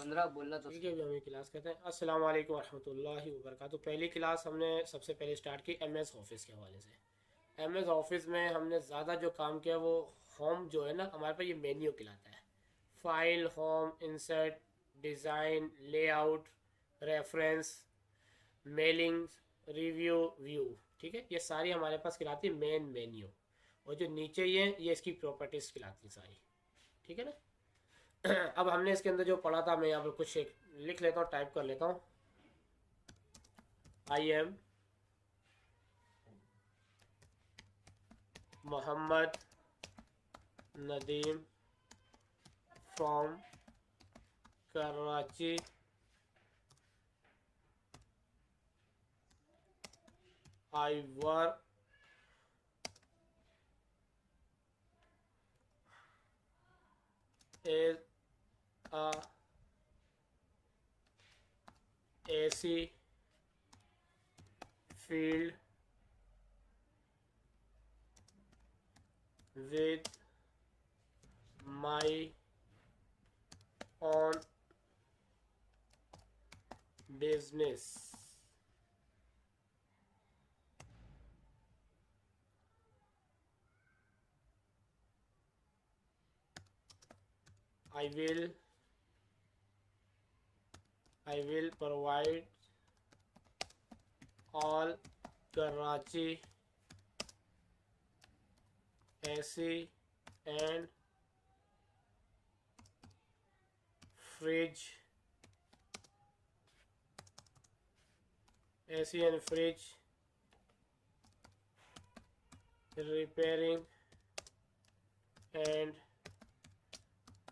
15 बोलना तो ठीक है, अभी हम ये क्लास करते हैं। अस्सलाम वालेकुम रहमतुल्लाहि व बरकातुहू। पहली क्लास हमने सबसे पहले स्टार्ट की एम एस ऑफिस के हवाले से। एम एस ऑफिस में हमने ज़्यादा जो काम किया वो होम जो है ना, हमारे पास ये मेन्यू कहलाता है। File, home, insert, design, layout, reference, mailing, review, view. ठीक है, ये सारी हमारे पास कहलाती है मेन मेन्यू। और जो नीचे ये इसकी प्रॉपर्टीज़ कहलाती है सारी। ठीक है ना। अब हमने इसके अंदर जो पढ़ा था, मैं यहाँ पर कुछ एक लिख लेता हूँ, टाइप कर लेता हूँ। I am Mohammad Nadeem from Karachi. I work as a AC field with my own business. I will I will provide all Karachi AC and fridge AC and fridge repairing and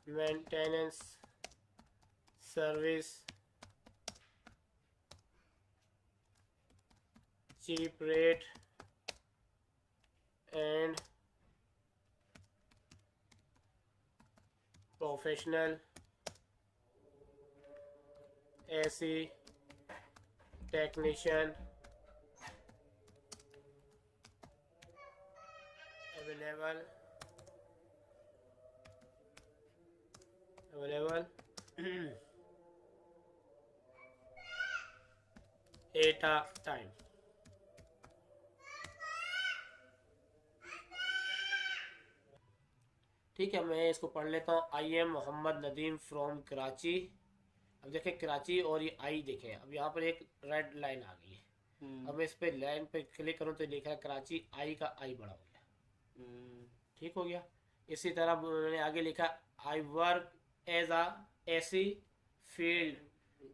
maintenance service, cheap rate and professional AC technician available available at a time। ठीक है, मैं इसको पढ़ लेता हूँ। I am Mohammad Nadeem from Karachi. अब देखें कराची और ये आई देखें, अब यहाँ पर एक रेड लाइन आ गई है। अब मैं इस पे लाइन पे क्लिक करूँ तो लिखा है कराची, आई का आई बड़ा हो गया। ठीक हो गया। इसी तरह मैंने आगे लिखा I work as a AC field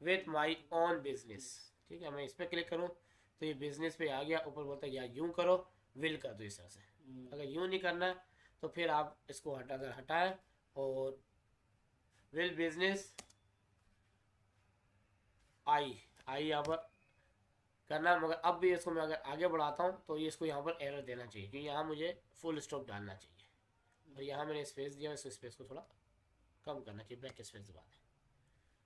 with my own business. ठीक है, मैं इस पर क्लिक करूँ तो ये बिजनेस पे आ गया। ऊपर बोलता है या यूं करो, विल कर दो इस तरह से। अगर यूं नहीं करना तो फिर आप इसको हटाएं और विल बिजनेस आई आई यहाँ पर करना है। मगर अब भी इसको मैं अगर आगे बढ़ाता हूँ तो ये इसको यहाँ पर एरर देना चाहिए, क्योंकि यहाँ मुझे फुल स्टॉप डालना चाहिए। और यहाँ मैंने स्पेस दिया, इस स्पेस को थोड़ा कम करना चाहिए, ब्रैक स्पेस दबा दें।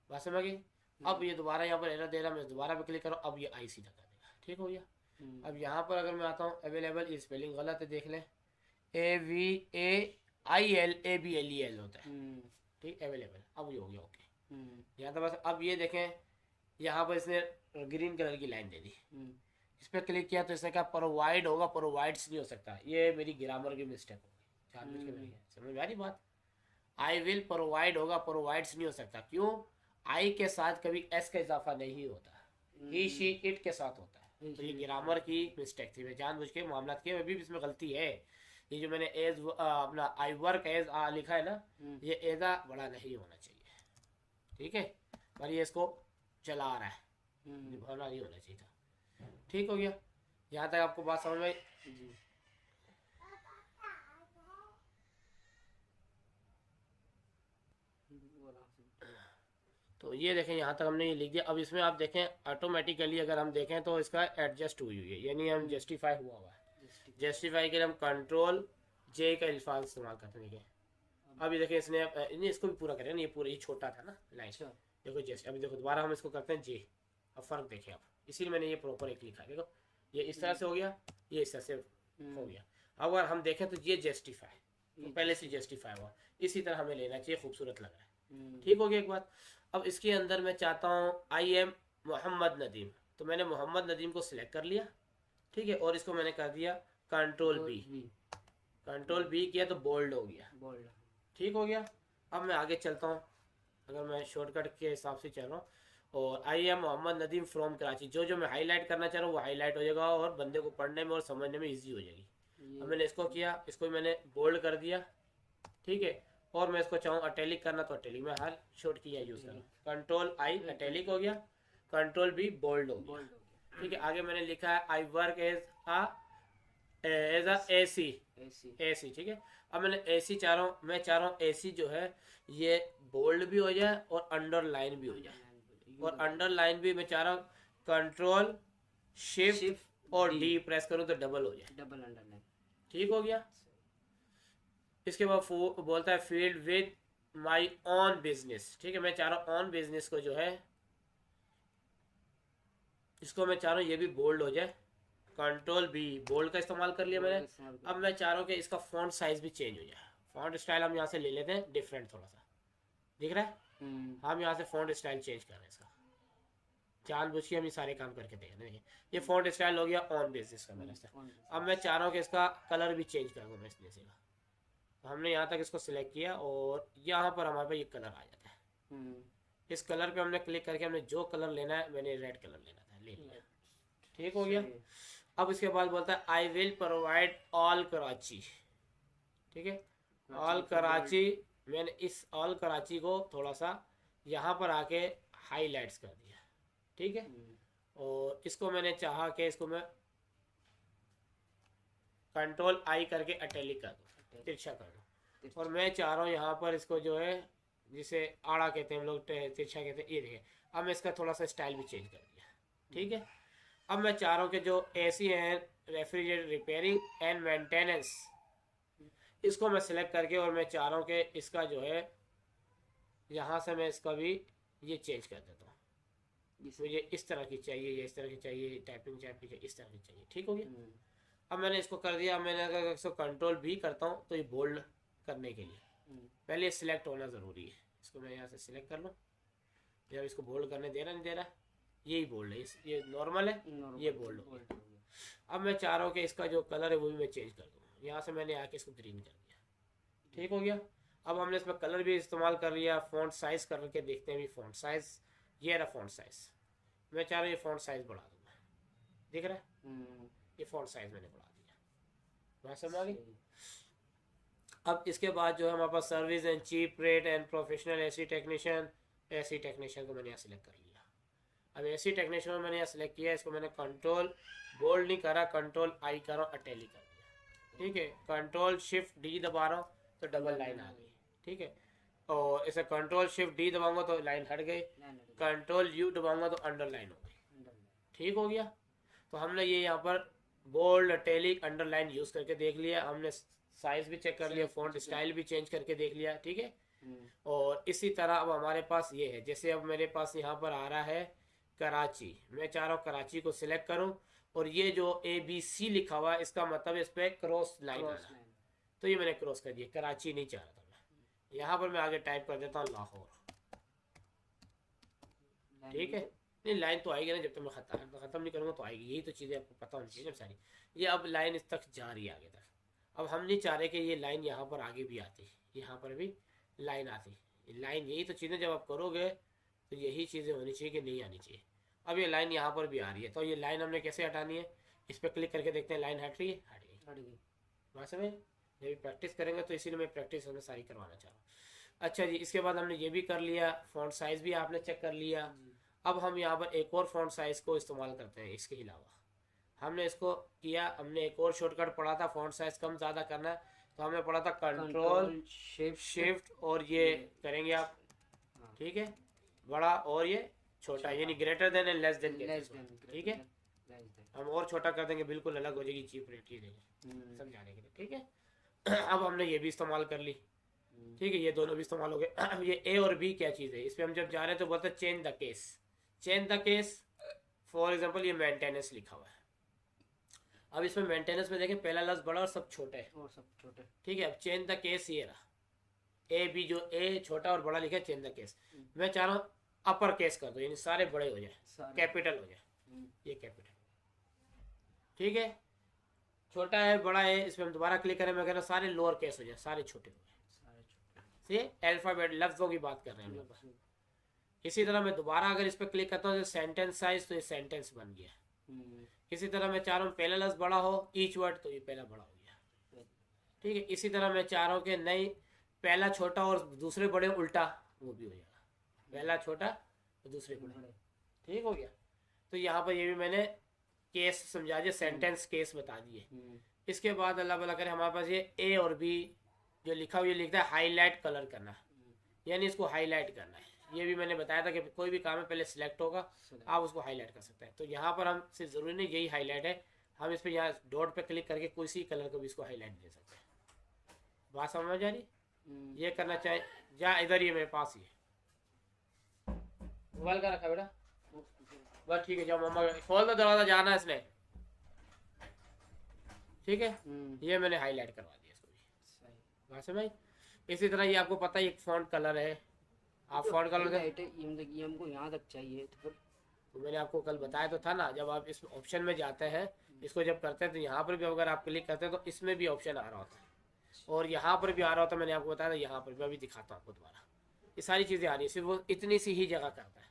बात समझ गई। अब ये दोबारा यहाँ पर एरर दे रहा है, मैं दोबारा पे क्लिक करूँ, अब ये आई सीधा कर देगा। ठीक हो गया। अब यहाँ पर अगर मैं आता हूँ अवेलेबल, ये स्पेलिंग गलत है, देख लें। AVAILABLEL होता है। ठीक, अवेलेबल। अब ये हो गया ओके। यहाँ तो बस अब ये देखें, यहाँ पर इसने ग्रीन कलर की लाइन दे दी। इस पर क्लिक किया तो इसने कहा प्रोवाइड होगा, प्रोवाइड्स नहीं हो सकता। ये मेरी ग्रामर की मिस्टेक हो गई, जानबूझ के मेरी। समझ में आ रही बात। आई विल प्रोवाइड होगा, प्रोवाइड्स नहीं हो सकता। क्यों? आई के साथ कभी एस का इजाफा नहीं होता, ही शी इट के साथ होता है। तो ये ग्रामर की मिस्टेक थी, मैं जानबूझ के मामला किए, अभी भी इसमें गलती है। ये जो मैंने एज अपना आई वर्क एज लिखा है ना, ये एजा बड़ा नहीं होना चाहिए। ठीक है, पर ये इसको चला रहा है, भरना नहीं होना चाहिए था। ठीक हो गया। यहाँ तक आपको बात समझ में आई? तो ये देखें, यहाँ तक हमने ये लिख दिया। अब इसमें आप देखें ऑटोमेटिकली अगर हम देखें तो इसका एडजस्ट हुई हुई है, यानी हम जस्टिफाई हुआ हुआ है। जस्टिफाई के लिए हम कंट्रोल जे का अल्फाज इस्तेमाल करते हैं। देखें अब ये देखें, इसने इसको भी पूरा करें ना, ये पूरा ये छोटा था ना लाइन। देखो जैसे अभी देखो दोबारा हम इसको करते हैं जे। अब फ़र्क देखें आप, इसीलिए मैंने ये प्रॉपर एक लिखा है। देखो ये इस तरह से हो गया, ये इस तरह से हो गया। अगर हम देखें तो ये जस्टिफाई तो पहले से जस्टिफाई हुआ, इसी तरह हमें लेना चाहिए, खूबसूरत लग रहा है। ठीक हो गया एक बात। अब इसके अंदर मैं चाहता हूँ आई एम मोहम्मद नदीम, तो मैंने मोहम्मद नदीम को सिलेक्ट कर लिया, ठीक है, और इसको मैंने कर दिया कंट्रोल बी। कंट्रोल बी किया तो बोल्ड हो गया, बोल्ड, ठीक हो गया। अब मैं आगे चलता हूँ, अगर मैं शॉर्टकट के हिसाब से चल रहा हूँ, और I am Mohammad Nadeem from Karachi, जो जो मैं हाईलाइट करना चाह रहा हूँ वो हाईलाइट हो जाएगा और बंदे को पढ़ने में और समझने में इजी हो जाएगी। अब मैंने इसको किया, इसको मैंने बोल्ड कर दिया, ठीक है, और मैं इसको चाहूँ अटैलिक करना तो अटैलिक में हर शॉर्ट की यूज़ करूँ, कंट्रोल आई अटैलिक हो गया, कंट्रोल बी बोल्ड हो गया, ठीक है। आगे मैंने लिखा है आई वर्क एज ए सी, ठीक है। अब मैंने ए सी चाह रहा हूँ, मैं चाह रहा हूँ ए सी जो है ये बोल्ड भी हो जाए और अंडरलाइन भी हो जाए, और अंडरलाइन भी मैं चाह रहा हूँ कंट्रोल शिफ्ट और डी प्रेस करूँ तो डबल हो जाए, डबल अंडरलाइन, ठीक हो गया। इसके बाद बोलता है field with my on business, ठीक है, मैं चाह रहा हूँ ऑन बिजनेस को जो है इसको मैं चाह रहा हूँ ये भी बोल्ड हो जाए, कंट्रोल बी बोल्ड का इस्तेमाल कर लिया मैंने। अब मैं चाह रहा हूँ कि इसका फॉन्ट साइज भी चेंज हो जाए, फॉन्ट स्टाइल हम यहाँ से ले लेते हैं डिफरेंट, थोड़ा सा दिख रहा है, हम यहाँ से फॉन्ट स्टाइल चेंज कर रहे हैं इसका, जानबूझ के हम ये सारे काम करके देख रहे हैं। ये फॉन्ट स्टाइल हो गया ऑन बेसिस का मेरा। अब मैं चाह रहा हूँ कि इसका कलर भी चेंज कर दूँ मैं इसमें से, तो हमने यहाँ तक इसको सिलेक्ट किया और यहाँ पर हमारे पास ये कलर आ जाता है, इस कलर पे हमने क्लिक करके हमने जो कलर लेना है, मैंने रेड कलर लेना था, ले लिया, ठीक हो गया। अब इसके बाद बोलता है I will provide all Karachi, ठीक है, ऑल कराची, मैंने इस ऑल कराची को थोड़ा सा यहाँ पर आके हाईलाइट्स कर दिया, ठीक है, और इसको मैंने चाहा कि इसको मैं कंट्रोल आई करके अटैलिक कर दूँ, तिरछा कर दूँ, और मैं चाह रहा हूँ यहाँ पर इसको जो है जिसे आड़ा कहते हैं हम लोग, तिरछा कहते हैं, ये देखिए। अब मैं इसका थोड़ा सा स्टाइल भी चेंज कर दिया, ठीक है। अब मैं चाह रहा हूँ कि जो एसी है रेफ्रिजरेटर रिपेयरिंग एंड मेंटेनेंस, इसको मैं सिलेक्ट करके और मैं चाह रहा हूँ कि इसका जो है यहाँ से मैं इसका भी ये चेंज कर देता हूँ, मुझे इस तरह की चाहिए या इस तरह की चाहिए, टाइपिंग चाहिए इस तरह की चाहिए, ठीक हो गया। अब मैंने इसको कर दिया, मैंने अगर इसको कंट्रोल भी करता हूँ तो ये बोल्ड करने के लिए पहले सिलेक्ट होना ज़रूरी है, इसको मैं यहाँ से सिलेक्ट कर लूँ, जब इसको बोल्ड करने दे रहा नहीं दे रहा, यही बोल्ड है, ये नॉर्मल है, ये बोल्ड हो गया। अब मैं चाह रहा हूँ कि इसका जो कलर है वो भी मैं चेंज कर दूँ, यहाँ से मैंने आके इसको ग्रीन कर दिया, ठीक हो गया। अब हमने इसमें कलर भी इस्तेमाल कर लिया, फ़ॉन्ट साइज़ करके देखते हैं भी, फ़ॉन्ट साइज़ ये रहा, फ़ॉन्ट साइज़ मैं चाह रहा हूँ ये फ़ॉन्ट साइज़ बढ़ा दूँगा, दिख रहा है, ये फ़ॉन्ट साइज़ मैंने बढ़ा दिया, बात समझ आ गई। अब इसके बाद जो है हमारे पास service and cheap rate and professional AC technician, AC technician को मैंने यहाँ सिलेक्ट कर लिया। अब एसी टेक्नीशियन मैंने यहाँ सिलेक्ट किया, इसको मैंने कंट्रोल बोल्ड नहीं करा, कंट्रोल आई कर रहा हूँ, अटैली कर दिया, ठीक है, कंट्रोल शिफ्ट डी दबा रहा हूँ तो डबल लाइन आ गई, ठीक है, और इसे कंट्रोल शिफ्ट डी दबाऊंगा तो लाइन हट गई, कंट्रोल यू दबाऊंगा तो अंडरलाइन हो गई, ठीक हो गया। तो हमने ये यहाँ पर बोल्ड अटैलिक अंडरलाइन यूज़ करके देख लिया, हमने साइज भी चेक कर लिया, फॉन्ट स्टाइल भी चेंज करके देख लिया, ठीक है। और इसी तरह अब हमारे पास ये है, जैसे अब मेरे पास यहाँ पर आ रहा है कराची, मैं चाह रहा हूँ कराची को सिलेक्ट करूँ, और ये जो ABC लिखा हुआ है इसका मतलब इस पर क्रॉस लाइन आना, तो ये मैंने क्रॉस कर दिया, कराची नहीं चाह रहा था मैं, यहाँ पर मैं आगे टाइप कर देता हूँ लाहौर, ठीक है। नहीं लाइन तो आएगी ना, जब तक मैं ख़त्म नहीं करूँगा तो आएगी, यही तो चीज़ें आपको पता होनी चाहिए सारी। ये अब लाइन इस तक जा रही है आगे तक, अब हम नहीं चाह रहे कि ये लाइन यहाँ पर आगे भी आती, यहाँ पर भी लाइन आती, लाइन, यही तो चीज़ें जब आप करोगे तो यही चीज़ें होनी चाहिए कि नहीं आनी चाहिए। अब ये लाइन यहाँ पर भी आ रही है, तो ये लाइन हमने कैसे हटानी है, इस पर क्लिक करके देखते हैं, लाइन हट रही है, हट गई, वहाँ में जब प्रैक्टिस करेंगे तो इसीलिए मैं प्रैक्टिस हमें सारी करवाना चाह रहा हूँ। अच्छा जी, इसके बाद हमने ये भी कर लिया, फ़ॉन्ट साइज़ भी आपने चेक कर लिया। अब हम यहाँ पर एक और फ़ॉन्ट साइज़ को इस्तेमाल करते हैं, इसके अलावा हमने इसको किया, हमने एक और शॉर्टकट पढ़ा था फ़ॉन्ट साइज़ कम ज़्यादा करना है, तो हमने पढ़ा था कंट्रोल शिफ्ट और ये करेंगे आप, ठीक है, बड़ा और ये छोटा, यानी greater than and less than, ठीक है, हम और छोटा कर देंगे, बिल्कुल अलग हो जाएगी चीप रेट, ये देंगे समझाने के लिए, ठीक है। अब हमने ये भी इस्तेमाल कर ली, ठीक है, ये दोनों भी इस्तेमाल हो गए। अब ये ए और बी क्या चीज़ है, इस पर हम जब जा रहे हैं तो बोलते हैं change the case, change the case, for example ये मेंटेनेंस लिखा हुआ है, अब इसमें मेंटेनेंस में देखें पहला लफ्ज़ बड़ा और सब छोटा है, और सब छोटे, ठीक है। अब चेंज द केस ये रहा, ए बी जो ए छोटा और बड़ा लिखा है, चेंज द केस, मैं चाह रहा हूँ अपर केस कर दो, यानी सारे बड़े हो जाए, कैपिटल हो जाए, ये कैपिटल। ठीक है, छोटा है बड़ा है, इस पर हम दोबारा क्लिक करें, मैं कह रहा हूँ सारे लोअर केस हो जाए, सारे छोटे हो जाए। ये अल्फाबेट लफ्जों की बात कर रहे हैं हम लोग। इसी तरह मैं दोबारा अगर इस पर क्लिक करता हूँ सेंटेंस साइज, तो ये सेंटेंस बन गया। इसी तरह मैं चाह रहा हूँ पहला लफ्ज बड़ा हो ईच वर्ड, तो ये पहला बड़ा हो गया। ठीक है, इसी तरह मैं चाह रहा हूँ कि नहीं पहला छोटा और दूसरे बड़े उल्टा, वो भी हो जाएगा, पहला छोटा और दूसरे बड़े। ठीक हो गया। तो यहाँ पर ये भी मैंने केस समझा दिया, सेंटेंस केस बता दिए। इसके बाद अल्लाह भला करे हमारे पास ये ए और बी जो लिखा हुआ, ये लिखता है हाईलाइट कलर करना, यानी इसको हाईलाइट करना है। ये भी मैंने बताया था कि कोई भी काम है पहले सिलेक्ट होगा, आप उसको हाईलाइट कर सकते हैं। तो यहाँ पर हम सिर्फ ज़रूरी नहीं यही हाईलाइट है, हम इस पर यहाँ डॉट पे क्लिक करके किसी कलर को भी इसको हाईलाइट दे सकते हैं। बात समझ जा रही? ये करना चाहे जा इधर, ये मेरे पास ही है, मोबाइल का रखा बेटा, बस ठीक है, जाओ मम्मा खोल दो दरवाजा, जाना है इसने। ठीक है, ये मैंने हाईलाइट करवा दिया इसको भी। बात समझ? इसी तरह ये आपको पता है एक फॉन्ट कलर है, आप फॉन्ट कलर ये हमको यहाँ तक चाहिए, तो मैंने आपको कल बताया तो था ना, जब आप इस ऑप्शन में जाते हैं, इसको जब करते हैं तो यहाँ पर भी अगर आप क्लिक करते हैं तो इसमें भी ऑप्शन आ रहा होता है, और यहाँ पर भी आ रहा होता है। मैंने आपको बताया था, यहाँ पर भी अभी दिखाता हूँ आपको दोबारा, ये सारी चीज़ें आ रही है, सिर्फ वो इतनी सी ही जगह करता है।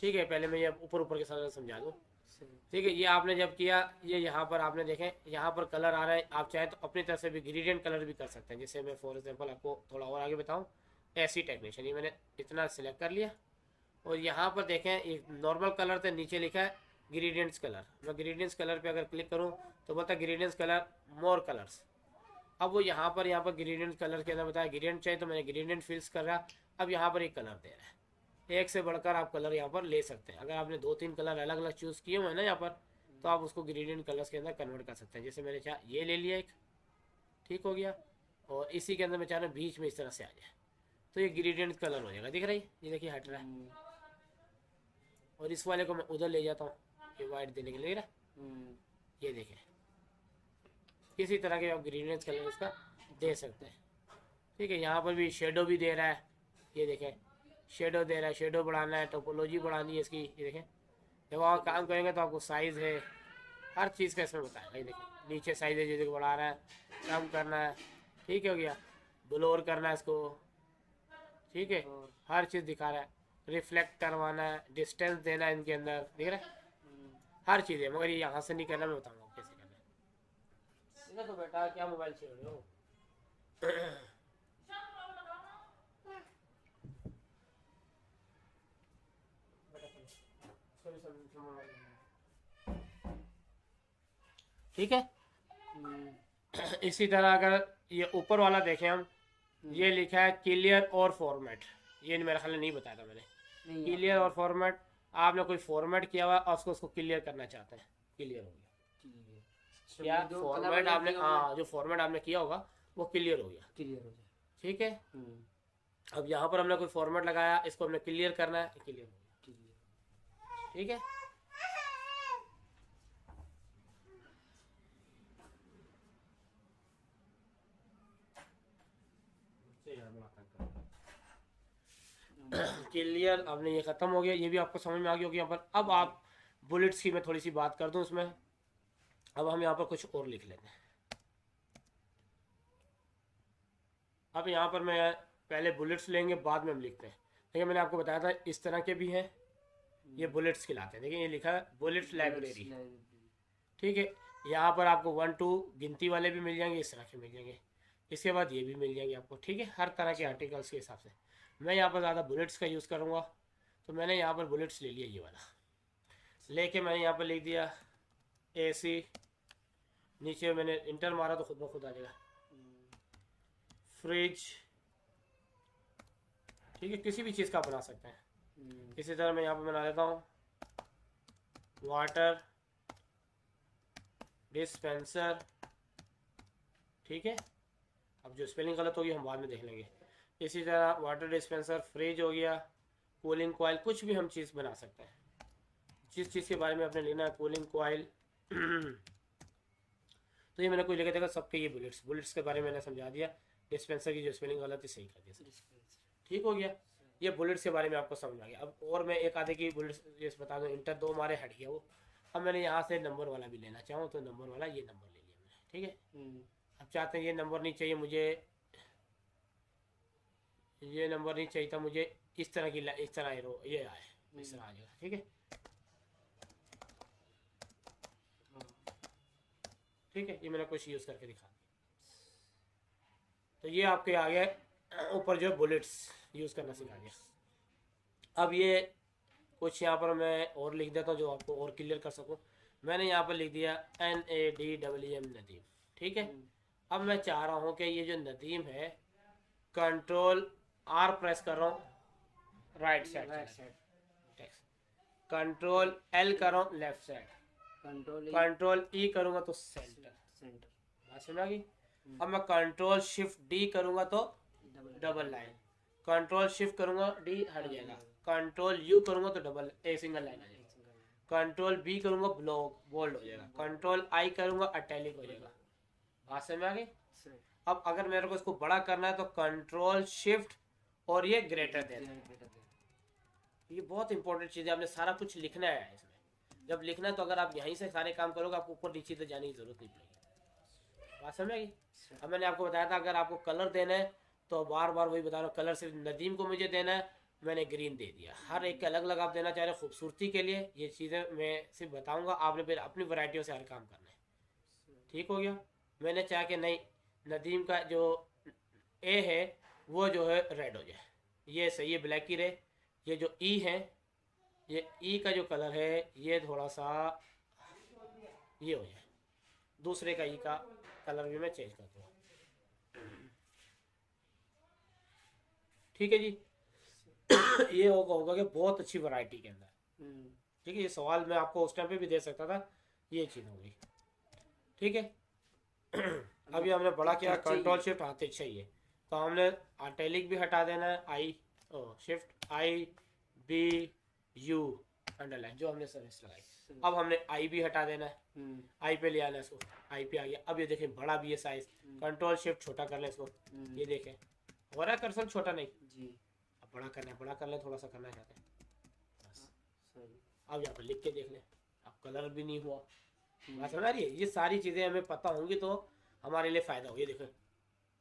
ठीक है, पहले मैं ये ऊपर ऊपर के साथ समझा दूँ। ठीक है, ये आपने जब किया, ये यहाँ पर आपने देखें यहाँ पर कलर आ रहा है, आप चाहे तो अपनी तरफ से भी ग्रेडियंट कलर भी कर सकते हैं। जैसे मैं फॉर एग्जांपल आपको थोड़ा और आगे बताऊँ, ऐसी टेक्नीशियन, ये मैंने इतना सिलेक्ट कर लिया, और यहाँ पर देखें एक नॉर्मल कलर से नीचे लिखा है ग्रेडियंट्स कलर। मैं ग्रेडियंट्स कलर पे अगर क्लिक करूँ तो बोलता है ग्रेडियंट्स कलर मोर कलर्स। अब वो यहाँ पर ग्रेडियंट कलर के अंदर बताया ग्रेडियंट चाहिए, तो मैंने ग्रेडियंट फिल्स कर रहा। अब यहाँ पर एक कलर दे रहा है, एक से बढ़कर आप कलर यहाँ पर ले सकते हैं। अगर आपने 2-3 कलर अलग अलग चूज़ किए हुए हैं ना यहाँ पर, तो आप उसको ग्रेडियंट कलर्स के अंदर कन्वर्ट कर सकते हैं। जैसे मैंने चाहा ये ले लिया एक, ठीक हो गया, और इसी के अंदर मैं चाह रहा हूँ बीच में इस तरह से आ जाए, तो ये ग्रेडियंट कलर हो जाएगा। दिख रहा है, ये देखिए हट रहा है, और इस वाले को मैं उधर ले जाता हूँ ये वाइट देने के लिए ना, ये देखें, किसी तरह के आप ग्रेडियंट कलर इसका दे सकते हैं। ठीक है, यहाँ पर भी शेडो भी दे रहा है, ये देखें शेडो दे रहा है, शेडो बढ़ाना है, टोपोलॉजी बढ़ानी है इसकी, ये देखें। जब आप काम करेंगे तो आपको साइज़ है, हर चीज़ का इसमें बताएगा। ये देखें नीचे साइज़ है, जैसे बढ़ा रहा है, कम करना है, ठीक है हो गया, ब्लोर करना है इसको, ठीक है, हर चीज़ दिखा रहा है, रिफ्लेक्ट करवाना है, डिस्टेंस देना है इनके अंदर, दिख रहा है हर चीज़ है। मगर ये यहाँ से नहीं करना, मैं बताऊँगा कैसे करना है। तो बेटा क्या मोबाइल छेड़ रहे हो? ठीक है। इसी तरह अगर ये ऊपर वाला देखें हम, ये लिखा है क्लियर और फॉर्मेट, ये मेरा ख्याल नहीं बताया था मैंने। क्लियर और फॉर्मेट, आपने कोई फॉर्मेट किया हुआ और उसको क्लियर करना चाहते हैं, क्लियर हो गया। या फॉर्मेट आपने, हाँ जो फॉर्मेट आपने किया होगा वो क्लियर हो गया, क्लियर हो जाए। ठीक है। अब यहाँ पर हमने कोई फॉर्मेट लगाया, इसको हमने क्लियर करना है, क्लियर हो गया, ठीक है। क्लियर, आपने ये ख़त्म हो गया, ये भी आपको समझ में आ गया होगी यहाँ पर। अब आप बुलेट्स की मैं थोड़ी सी बात कर दूँ उसमें। अब हम यहाँ पर कुछ और लिख लेते हैं। अब यहाँ पर मैं पहले बुलेट्स लेंगे, बाद में हम लिखते हैं। देखिए मैंने आपको बताया था इस तरह के भी हैं, ये बुलेट्स खिलाते हैं। देखिए ये लिखा है बुलेट्स लाइब्रेरी, ठीक है। यहाँ पर आपको 1-2 गिनती वाले भी मिल जाएंगे, इस तरह के मिल जाएंगे, इसके बाद ये भी मिल जाएंगे आपको, ठीक है, हर तरह के आर्टिकल्स के हिसाब से। मैं यहाँ पर ज़्यादा बुलेट्स का यूज़ करूँगा, तो मैंने यहाँ पर बुलेट्स ले लिया, ये वाला लेके मैंने यहाँ पर लिख दिया AC, नीचे मैंने इंटर मारा तो खुद ब खुद आ जाएगा, फ्रिज, ठीक है, किसी भी चीज़ का बना सकते हैं। इसी तरह मैं यहाँ पर बना लेता हूँ वाटर डिस्पेंसर, ठीक है। अब जो स्पेलिंग गलत होगी हम बाद में देख लेंगे। इसी तरह वाटर डिस्पेंसर, फ्रिज हो गया, कूलिंग कॉइल, कुछ भी हम चीज़ बना सकते हैं, जिस चीज़ के बारे में आपने लेना है, कूलिंग कॉइल। तो ये मैंने कोई लेकर देखा सबके ये बुलेट्स के बारे में मैंने समझा दिया। डिस्पेंसर की जो स्पेलिंग गलत है सही कर दिया, ठीक हो गया। ये बुलेट्स के बारे में आपको समझ आ गया। अब और मैं एक आधे की बुलेट्स ये बता दूँ। इंटर 2 हमारे हट गया वो। अब मैंने यहाँ से नंबर वाला भी लेना चाहूँ तो नंबर वाला ये नंबर ले लिया मैंने, ठीक है। अब चाहते हैं ये नंबर नहीं चाहिए मुझे, ये नंबर नहीं चाहिए था मुझे, इस तरह की इस तरह एरो ये आए, इस तरह आ जाएगा, ठीक है। ठीक है, ये मैंने कुछ यूज़ करके दिखा दिया। तो ये आपके आ गए ऊपर जो बुलेट्स यूज़ करना सिखा दिया। अब ये कुछ यहाँ पर मैं और लिख देता हूँ जो आपको और क्लियर कर सकूँ। मैंने यहाँ पर लिख दिया NADEM नदीम, ठीक है। अब मैं चाह रहा हूँ कि ये जो नदीम है कंट्रोल R प्रेस कर रहा हूँ, राइट साइड, कंट्रोल L कर रहा हूँ लेफ्ट साइड, कंट्रोल E करूँगा तो सेंटर। बात समझ आ गई। अब मैं कंट्रोल शिफ्ट D करूँगा तो डबल लाइन, कंट्रोल शिफ्ट करूँगा D हट जाएगा, कंट्रोल U करूँगा तो डबल सिंगल लाइन आ जाएगा, कंट्रोल B करूँगा ब्लॉक बोल्ड हो जाएगा, कंट्रोल I करूँगा इटैलिक हो जाएगा। बात समझ आ गई। अब अगर मेरे को इसको बड़ा करना है तो कंट्रोल शिफ्ट और ये ग्रेटर देना। ये बहुत इंपॉर्टेंट चीज़ है, आपने सारा कुछ लिखना है इसमें। जब लिखना है तो अगर आप यहीं से सारे काम करोगे आपको ऊपर नीचे तो जाने की जरूरत नहीं पड़ेगी। बात समझ आएगी। अब मैंने आपको बताया था अगर आपको कलर देना है तो बार बार वही बता रहा हूँ, कलर सिर्फ नदीम को मुझे देना है, मैंने ग्रीन दे दिया। हर एक के अलग अलग आप देना चाह रहे हो खूबसूरती के लिए, ये चीज़ें मैं सिर्फ बताऊँगा, आपने फिर अपनी वैरायटियों से हर काम करना है। ठीक हो गया। मैंने चाहा कि नहीं नदीम का जो ए है वो जो है रेड हो जाए, ये सही है, ब्लैक ही रहे। ये जो ई है, ये ई का जो कलर है ये थोड़ा सा ये हो जाए, दूसरे का ई का कलर भी मैं चेंज कर दूँ। ठीक है जी। ये होगा कि बहुत अच्छी वैरायटी के अंदर। ठीक है, ये सवाल मैं आपको उस टाइम पे भी दे सकता था, ये चीज़ हो गई। ठीक है। अभी हमने बड़ा किया, कंट्रोल शिफ्ट हाथ चाहिए तो हमने इटैलिक भी हटा देना है, I shift I B U underline जो हमने सर्विस लगाई। अब हमने आई भी हटा देना है, आई पे ले आना है इसको, आई पे आ गया। अब ये देखें बड़ा भी है साइज, कंट्रोल शिफ्ट छोटा कर ले इसको, ये देखें हो रहा है कर्सर छोटा नहीं जी। अब बड़ा करना है, बड़ा कर ले, थोड़ा सा करना चाहते हैं बस। अब यहाँ पर लिख के देख लें, अब कलर भी नहीं हुआ। बात समझ आ रही है। ये सारी चीज़ें हमें पता होंगी तो हमारे लिए फ़ायदा होगा। ये देखो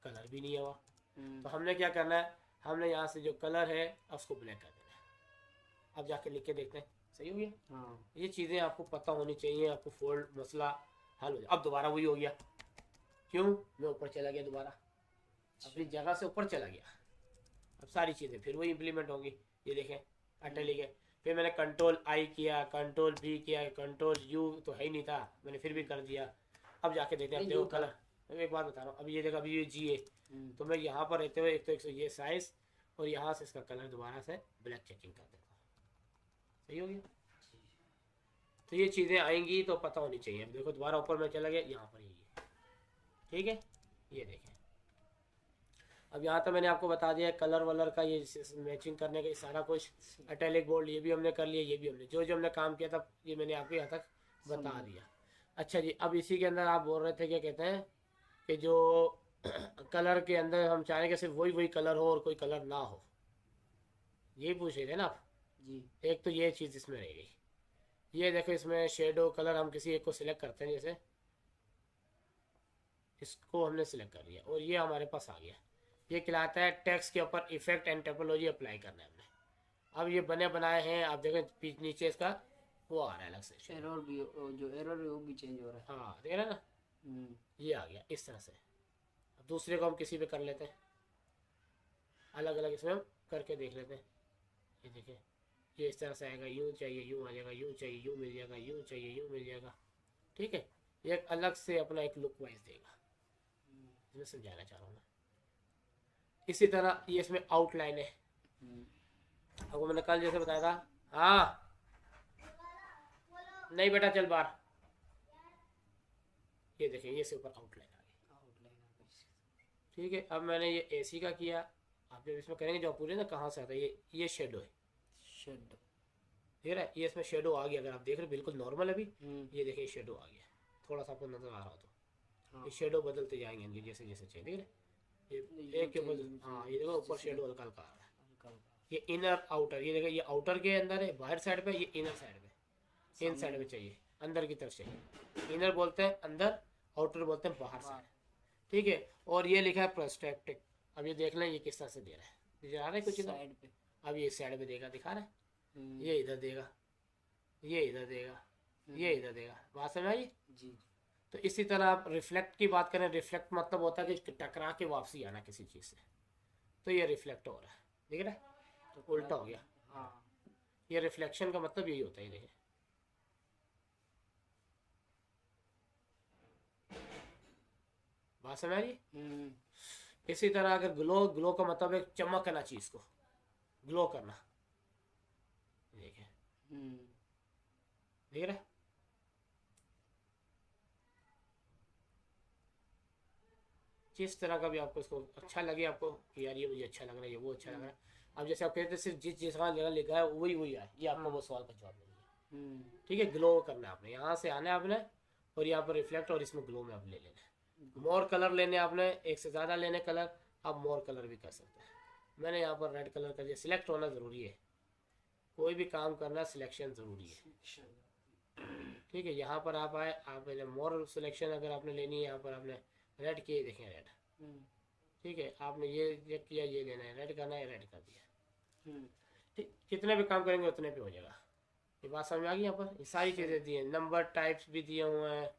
कलर भी नहीं हुआ, तो हमने क्या करना है, हमने यहाँ से जो कलर है उसको ब्लैक कर देना है। अब जाके लिख के देखते हैं सही हो गया। हाँ। ये चीज़ें आपको पता होनी चाहिए, आपको फोल्ड मसला हल हो जाए। अब दोबारा वही हो गया, क्यों, मैं ऊपर चला गया, दोबारा अपनी जगह से ऊपर चला गया। अब सारी चीज़ें फिर वही इम्प्लीमेंट होंगी। ये देखें इटैलिक है, फिर मैंने कंट्रोल I किया, कंट्रोल B किया, कंट्रोल U तो है ही नहीं था, मैंने फिर भी कर दिया। अब जाके देखते हैं, देखो कलर, मैं एक बात बता रहा हूँ। अभी ये देखो, अभी ये G है तो मैं यहाँ पर रहते हुए एक तो ये साइज और यहाँ से इसका कलर दोबारा से ब्लैक चेकिंग कर देता हूँ। सही हो गया। तो ये चीज़ें आएंगी तो पता होनी चाहिए। अब देखो दोबारा ऊपर में चला गया, यहाँ पर ये ठीक है, ये देखें। अब यहाँ तो मैंने आपको बता दिया कलर वलर का, ये मैचिंग करने का सारा कुछ, इटैलिक बोल्ड ये भी हमने कर लिया, ये भी हमने जो हमने काम किया था ये मैंने आपको यहाँ तक बता दिया। अच्छा जी, अब इसी के अंदर आप बोल रहे थे क्या कहते हैं कि जो कलर के अंदर हम चाहें कि सिर्फ वही कलर हो और कोई कलर ना हो, यही पूछ रहे थे ना आप जी। एक तो ये चीज़ इसमें रह गई। ये देखो इसमें शेडो कलर हम किसी एक को सिलेक्ट करते हैं, जैसे इसको हमने सिलेक्ट कर लिया और ये हमारे पास आ गया। ये कहलाता है टेक्स्ट के ऊपर इफेक्ट एंड टाइपोलॉजी अप्लाई करना है हमने। अब ये बने बनाए हैं, आप देखें नीचे इसका वो आ रहा है अलग से, एरर भी, जो एरर है वो भी चेंज हो रहा है। हाँ देख रहे हैं ना, ये आ गया इस तरह से। अब दूसरे को हम किसी पे कर लेते हैं, अलग अलग इसमें हम करके देख लेते हैं। ये देखिए ये इस तरह से आएगा, यूँ चाहिए यूँ आ जाएगा, यूँ चाहिए यूँ मिल जाएगा, यूँ चाहिए यूँ मिल जाएगा। ठीक है, ये एक अलग से अपना एक लुक वाइज देगा, इसमें समझाना चाह रहा हूँ मैं। इसी तरह ये इसमें आउटलाइन है, आपको मैंने कल जैसे बताया था। हाँ नहीं बेटा चल बाहर। ये देखिए ये से ऊपर आउटलाइन आ गई। ठीक है, अब मैंने ये एसी का किया, आप जब इसमें करेंगे जो पूरे ना कहाँ से आता है, ये शेडो है, शेडो देख रहा है, ये इसमें शेडो आ गया। अगर आप देख रहे हो बिल्कुल नॉर्मल अभी, ये देखिए शेडो आ गया, थोड़ा सा आपको नजर आ रहा हो तो ये शेडो बदलते जाएंगे इनके जैसे जैसे चाहिए। देख रहे ये एक के ऊपर, हाँ ये देखो ऊपर शेडो हल्का हल्का आ रहा है। ये इनर आउटर, ये देखिए ये आउटर के अंदर है, बाहर साइड पे, ये इनर साइड पे, इन साइड में चाहिए, अंदर की तरफ चाहिए। इनर बोलते हैं अंदर, आउटर बोलते हैं बाहर साइड। ठीक है, और ये लिखा है प्रोस्टेप्टिक। अब ये देख लें ये किस तरह से दे रहा है, नजर आ रहा है कुछ साइड पे। अब ये साइड पे देगा, दिखा रहा है, ये इधर देगा, ये इधर देगा, ये इधर देगा। बात समझ आई जी। तो इसी तरह आप रिफ्लेक्ट की बात करें, रिफ्लेक्ट मतलब होता है कि टकरा के वापसी आना किसी चीज़ से, तो ये रिफ्लेक्ट हो रहा है, दिख रहा है, तो उल्टा हो गया। हाँ, ये रिफ्लेक्शन का मतलब यही होता है, देखिए बात समझ आ रही। इसी तरह अगर ग्लो, ग्लो का मतलब है चमकना, चीज को ग्लो करना, देखिए देख रहे, जिस तरह का भी आपको इसको अच्छा लगे, आपको कि यार ये मुझे अच्छा लग रहा है, ये वो अच्छा लग रहा है। अब जैसे आप कहते हैं सिर्फ जिस जिस जगह लिखा है वही वही आए, ये आपको वो सवाल का जवाब नहीं है। ठीक है, ग्लो करना है आपने, यहाँ से आना है आपने, और यहाँ पर रिफ्लेक्ट, और इसमें ग्लो में आप ले लेना है। मोर कलर लेने आपने, एक से ज़्यादा लेने कलर, आप मोर कलर भी कर सकते हैं। मैंने यहाँ पर रेड कलर कर दिया। सिलेक्ट होना ज़रूरी है, कोई भी काम करना सिलेक्शन ज़रूरी है। ठीक है, यहाँ पर आप आए, आपने मोर सिलेक्शन अगर आपने लेनी है, यहाँ पर आपने रेड किए, देखें रेड। ठीक है, आपने ये किया, ये लेना है, रेड करना है, रेड कर दिया। ठीक, जितने भी काम करेंगे उतने पे हो जाएगा। ये बात समझ में आ गई। यहाँ पर ये सारी चीज़ें दी हैं, नंबर टाइप्स भी दिए हुए हैं,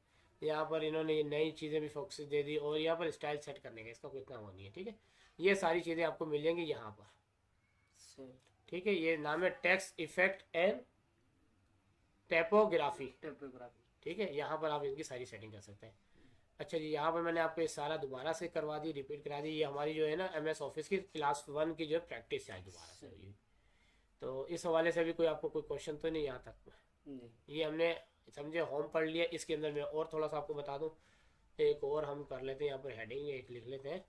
यहाँ पर इन्होंने ये नई चीज़ें भी फोकस दे दी, और यहाँ पर स्टाइल सेट करने का इसका कोई इतना वो नहीं है। ठीक है, ये सारी चीज़ें आपको मिलेंगी यहाँ पर। ठीक है, ये नाम है टेक्स्ट इफेक्ट एंड टाइपोग्राफी। ठीक है, यहाँ पर आप इनकी सारी सेटिंग कर सकते हैं। अच्छा जी, यहाँ पर मैंने आपको ये सारा दोबारा से करवा दी, रिपीट करा दी। ये हमारी जो है ना MS ऑफिस की क्लास 1 की जो है प्रैक्टिस है दोबारा से हुई। तो इस हवाले से भी कोई आपको कोई क्वेश्चन तो नहीं यहाँ तक नहीं। ये हमने समझे होम पढ़ लिया। इसके अंदर मैं और थोड़ा सा आपको बता दूँ, एक और हम कर लेते हैं, यहाँ पर हेडिंग एक लिख लेते हैं,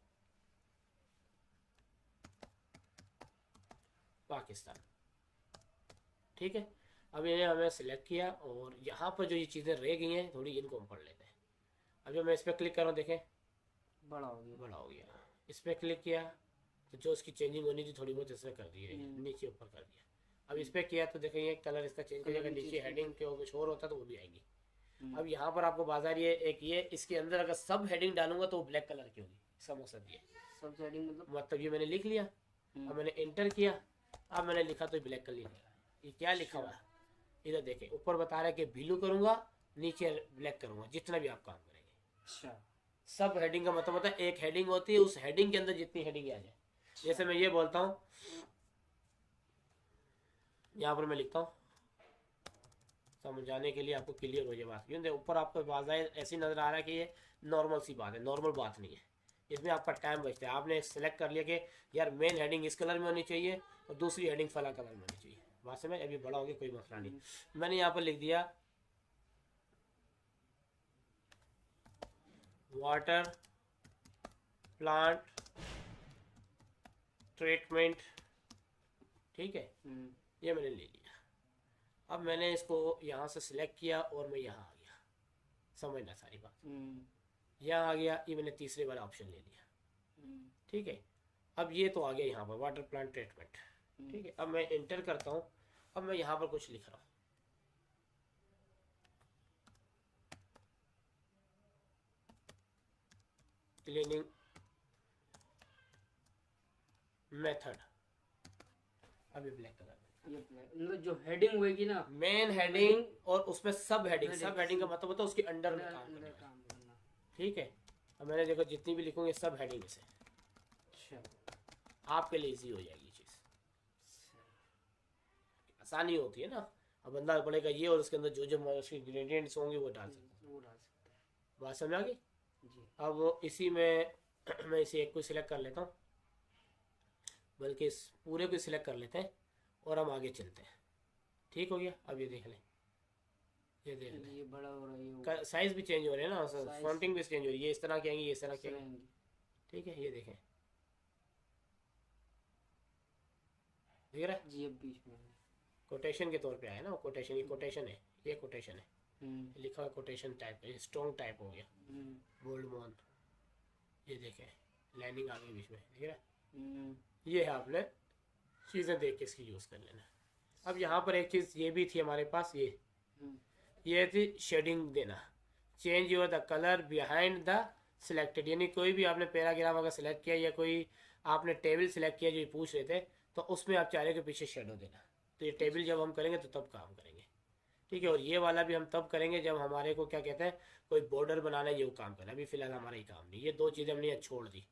पाकिस्तान। ठीक है, अब ये हमें सिलेक्ट किया, और यहाँ पर जो ये चीज़ें रह गई हैं थोड़ी, इनको हम पढ़ लेते हैं। अब जब मैं इस पर क्लिक कर रहा हूँ, देखें बड़ा हो गया, बड़ा हो गया। इस पर क्लिक किया तो जो इसकी चेंजिंग होनी थी थोड़ी बहुत इसने कर दी है, नीचे ऊपर कर दिया। अब इस पर किया तो देखें ये कलर इसका चेंज हो जाएगा, नीचे हेडिंग के कुछ और होता तो वो भी आएगी। अब यहाँ पर आपको बाजार ये एक, ये इसके अंदर अगर सब हेडिंग डालूंगा तो वो ब्लैक कलर की होगी, सब मकसद ये सब हेडिंग मतलब ये मैंने लिख लिया। अब मैंने एंटर किया, अब मैंने लिखा तो ब्लैक कलर लिखा। ये क्या लिखा हुआ है इधर देखें, ऊपर बता रहा है कि ब्लू करूंगा, नीचे ब्लैक करूंगा, जितना भी आप काम करेंगे। अच्छा, सब हेडिंग का मतलब होता है एक हेडिंग होती है, उस हेडिंग के अंदर जितनी हेडिंग आ जाए। जैसे मैं ये बोलता हूँ, यहाँ पर मैं लिखता हूँ, समझाने के लिए आपको क्लियर हो जाए बात, क्योंकि ऊपर आपको बाज़ाहिर ऐसी नज़र आ रहा है कि ये नॉर्मल सी बात है, नॉर्मल बात नहीं है। इसमें आपका टाइम बचता है। आपने सेलेक्ट कर लिया कि यार मेन हेडिंग इस कलर में होनी चाहिए और दूसरी हेडिंग फला कलर में होनी चाहिए। बात समझ, अभी बड़ा हो गया, कोई मसला नहीं। मैंने यहाँ पर लिख दिया वाटर प्लांट ट्रीटमेंट। ठीक है, ये मैंने ले लिया। अब मैंने इसको यहाँ से सिलेक्ट किया और मैं यहाँ आ गया, समझना सारी बात। यहाँ आ गया, ये मैंने तीसरे वाला ऑप्शन ले लिया। ठीक है, अब ये तो आ गया यहाँ पर वाटर प्लांट ट्रीटमेंट। ठीक है, अब मैं एंटर करता हूँ। अब मैं यहाँ पर कुछ लिख रहा हूँ, क्लीनिंग मेथड। अभी ब्लैक कलर में जो हेडिंग होगी ना, मेन हेडिंग और उसमें सब हेडिंग। सब हेडिंग का मतलब होता है उसके अंडर में काम करना। ठीक है, अब मैंने देखो जितनी भी लिखूंगी सब हेडिंग से। अच्छा, आपके लिए इजी हो जाएगी चीज़, आसानी होती है ना। अब बंदा पड़ेगा ये, और उसके अंदर जो जो उसके इंग्रेडिएंट्स होंगे वो डाल सकता है। बात समझ आ गई। अब इसी में मैं इसे एक को सिलेक्ट कर लेता हूँ, बल्कि इस पूरे को सिलेक्ट कर लेते हैं और हम आगे चलते हैं। ठीक हो गया, अब ये देख लें, ये देख लें, ये बड़ा हो रहा है, साइज भी चेंज हो रहे हैं ना, फॉन्टिंग भी चेंज हो रही है। ये इस तरह की आएंगी, ये इस तरह की आएंगी। ठीक है, ये देखें, देख रहा है जी, अब बीच में कोटेशन के तौर पे आया ना, कोटेशन, ये कोटेशन है, ये कोटेशन है, लिखा हुआ कोटेशन टाइप, स्ट्रॉन्ग टाइप हो गया, बोल्ड मॉन। ये देखें लाइनिंग आ गई बीच में, देख रहा है। ये है आपने चीज़ें देख के इसकी यूज़ कर लेना। अब यहाँ पर एक चीज़ ये भी थी हमारे पास, ये थी शेडिंग देना। Change your the colour behind the selected, यानी कोई भी आपने पैराग्राफ अगर सिलेक्ट किया या कोई आपने टेबल सिलेक्ट किया जो ये पूछ रहे थे, तो उसमें आप चाह रहे के पीछे शेडो देना। तो ये टेबल जब हम करेंगे तो तब काम करेंगे, ठीक है। और ये वाला भी हम तब करेंगे जब हमारे को क्या कहते हैं कोई बॉर्डर बनाना है, ये काम करना। अभी फिलहाल हमारा ये काम नहीं, ये दो चीज़ें हमने छोड़ दी,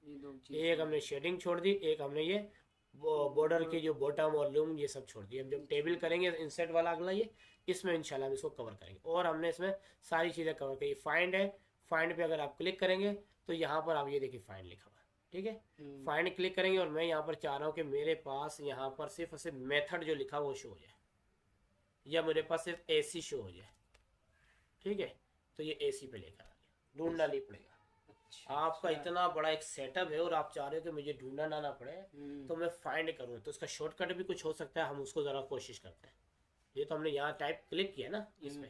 एक हमने शेडिंग छोड़ दी, एक हमने ये बॉर्डर की जो बॉटम और लूम ये सब छोड़ दिए। हम जब टेबल करेंगे इंसर्ट वाला अगला ये, इसमें इंशाल्लाह हम इसको कवर करेंगे। और हमने इसमें सारी चीज़ें कवर की। फाइंड है, फाइंड पे अगर आप क्लिक करेंगे तो यहाँ पर आप ये देखिए फाइंड लिखा हुआ है, ठीक है। फाइंड क्लिक करेंगे और मैं यहाँ पर चाह रहा हूँ कि मेरे पास यहाँ पर सिर्फ और सिर्फ मेथड जो लिखा वो शो हो जाए, या मेरे पास सिर्फ एसी शो हो जाए, ठीक है। तो ये एसी पे लेकर आ गया, ढूंढना नहीं पड़ेगा। आपका इतना बड़ा एक सेटअप है और आप चाह रहे हो कि मुझे ढूंढना ना पड़े, तो मैं फाइंड करूँ, तो इसका शॉर्टकट भी कुछ हो सकता है, हम उसको ज़रा कोशिश करते हैं। ये तो हमने यहाँ टाइप क्लिक किया ना इसमें,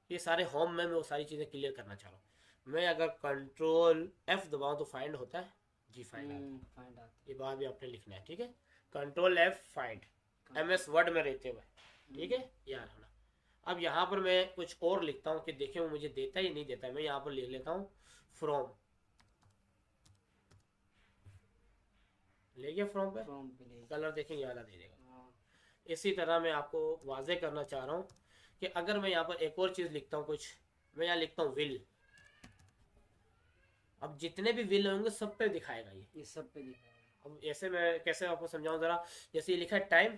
ये सारे होम में मैं वो सारी चीज़ें क्लियर करना चाह रहा हूँ। मैं अगर कंट्रोल F दबाऊँ तो फाइंड होता है जी, फाइंड आता है। ये बात भी आपने लिखना है, ठीक है। Control F find, MS word में रहते हुए, ठीक है, याद रखना। अब यहाँ पर मैं कुछ और लिखता हूँ कि देखें वो मुझे देता है या नहीं देता है। मैं यहाँ पर लिख लेता हूँ फ्रॉम, ले गया फ्रॉम पे कलर देखें यहाँ दे देगा। इसी तरह मैं आपको वाजे करना चाह रहा हूँ कि अगर मैं यहाँ पर एक और चीज़ लिखता हूँ कुछ, मैं यहाँ लिखता हूँ विल। अब जितने भी विल होंगे सब पे दिखाएगा ये सब पे दिखाएगा। अब ऐसे मैं कैसे आपको समझाऊं जरा, जैसे ये लिखा है टाइम,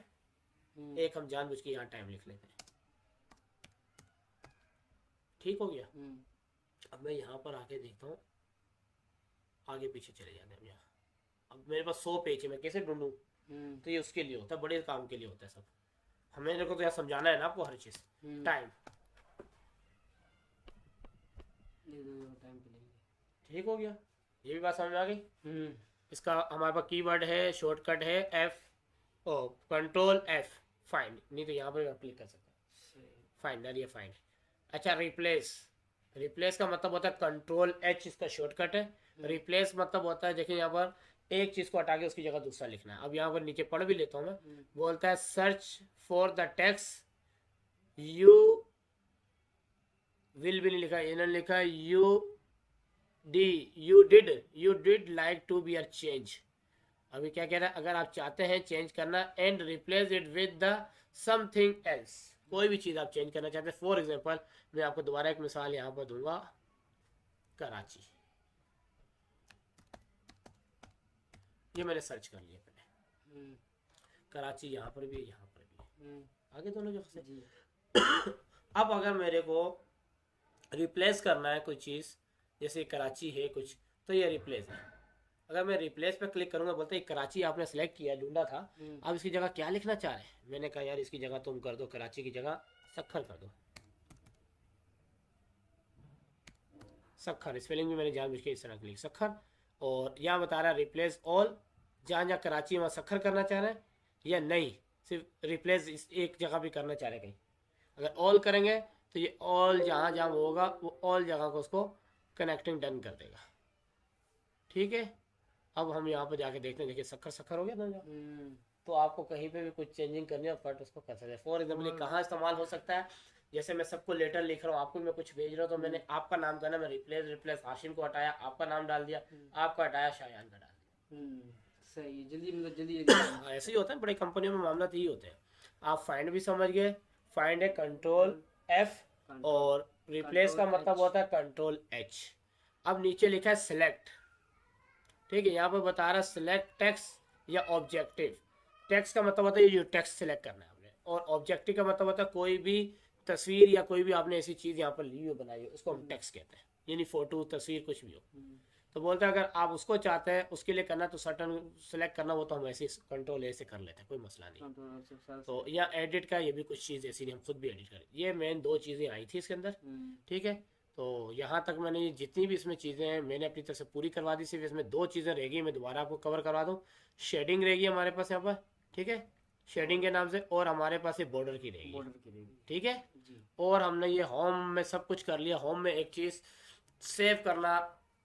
एक हम जानबूझ के यहाँ टाइम लिख लेते हैं, ठीक हो गया। अब मैं यहाँ पर आके देखता हूँ, आगे पीछे चले जाते हैं यहाँ। अब मेरे पास 100 पेज है, मैं कैसे ढूंढूं? तो ये उसके लिए होता है, बड़े काम के लिए होता है सब। हमें देखो तो यहाँ समझाना है ना आपको हर चीज़। टाइम, ठीक हो गया, ये भी बात समझ में आ गई। इसका हमारे पास कीवर्ड है, शॉर्टकट है F, कंट्रोल F फाइंड, नहीं तो यहाँ पर क्लिक कर सकते हैं फाइंडर, ये फाइंड। अच्छा रिप्लेस, रिप्लेस का मतलब होता है कंट्रोल H, इसका शॉर्टकट है। रिप्लेस मतलब होता है देखिए यहाँ पर एक चीज़ को हटा के उसकी जगह दूसरा लिखना है। अब यहाँ पर नीचे पढ़ भी लेता हूँ मैं, बोलता है search for the text you will भी नहीं लिखा, इन्होंने लिखा you did like to be are change. अभी क्या कह रहा है, अगर आप चाहते हैं चेंज करना, and replace it with the something else, कोई भी चीज़ आप चेंज करना चाहते हैं। फॉर एग्जांपल मैं आपको दोबारा एक मिसाल यहाँ पर दूंगा, कराची, ये मैंने सर्च कर लिया पहले, कराची यहाँ पर भी है, यहाँ पर भी है, आगे दोनों जगह से। अब अगर मेरे को रिप्लेस करना है कोई चीज़, जैसे कराची है कुछ, तो ये रिप्लेस है। अगर मैं रिप्लेस पे क्लिक करूंगा, बोलते हैं कराची आपने सेलेक्ट किया, ढूंढा था, अब इसकी जगह क्या लिखना चाह रहे हैं? मैंने कहा यार इसकी जगह तुम कर दो, कराची की जगह सखर कर दो। सखर स्पेलिंग भी मैंने जानबूझ के इस तरह लिख सखर, और यहाँ बता रहा है रिप्लेस ऑल, जहाँ जहाँ कराची वहाँ सखर करना चाह रहे हैं या नहीं, सिर्फ रिप्लेस इस एक जगह भी करना चाह रहे हैं कहीं। अगर ऑल करेंगे तो ये ऑल जहाँ जहाँ होगा वो ऑल जगह को उसको कनेक्टिंग डन कर देगा, ठीक है। अब हम यहाँ पर जाके देखते हैं, देखिए सखर सखर हो गया ना। तो आपको कहीं पे भी कुछ चेंजिंग करनी है फट उसको कर सकते हैं। फॉर एग्जाम्पल कहाँ इस्तेमाल हो सकता है, जैसे मैं सबको लेटर लिख रहा हूँ, आपको मैं कुछ भेज रहा हूँ, तो मैंने आपका नाम करना, मैं रिप्लेस हाशिम को हटाया, आपका नाम डाल दिया, आपका हटाया शायान का डाल दिया। सही, जल्दी मतलब जल्दी ऐसे ही होता है, बड़ी कंपनियों में मामला तो यही होते हैं। आप फाइंड भी समझ गए, फाइंड है कंट्रोल F, और रिप्लेस का मतलब होता है कंट्रोल H। अब नीचे लिखा है सिलेक्ट, ठीक है, यहाँ पर बता रहा है सिलेक्ट टेक्स्ट या ऑब्जेक्टिव। टेक्स्ट का मतलब होता है ये जो टेक्स्ट सिलेक्ट करना है आपने, और ऑब्जेक्टिव का मतलब होता है कोई भी तस्वीर या कोई भी आपने ऐसी चीज़ यहाँ पर ली हो बनाई हो, उसको हम टेक्स्ट कहते हैं, यानी फोटो तस्वीर कुछ भी हो। तो बोलते हैं अगर आप उसको चाहते हैं उसके लिए करना तो सर्टन सेलेक्ट करना, वो तो हम ऐसे कंट्रोल ए से कर लेते हैं, कोई मसला नहीं। तो या एडिट का ये भी कुछ चीज़ ऐसी नहीं, हम खुद भी एडिट करें। ये मेन दो चीज़ें आई थी इसके अंदर, ठीक है। तो यहाँ तक मैंने जितनी भी इसमें चीज़ें हैं मैंने अपनी तरफ से पूरी करवा दी, सिर्फ इसमें दो चीज़ें रहेगी, मैं दोबारा आपको कवर करवा दूँ। शेडिंग रहेगी हमारे पास यहाँ पर, ठीक है, शेडिंग के नाम से, और हमारे पास ये बॉर्डर की रहेगी, ठीक है। और हमने ये होम में सब कुछ कर लिया। होम में एक चीज़ सेव करना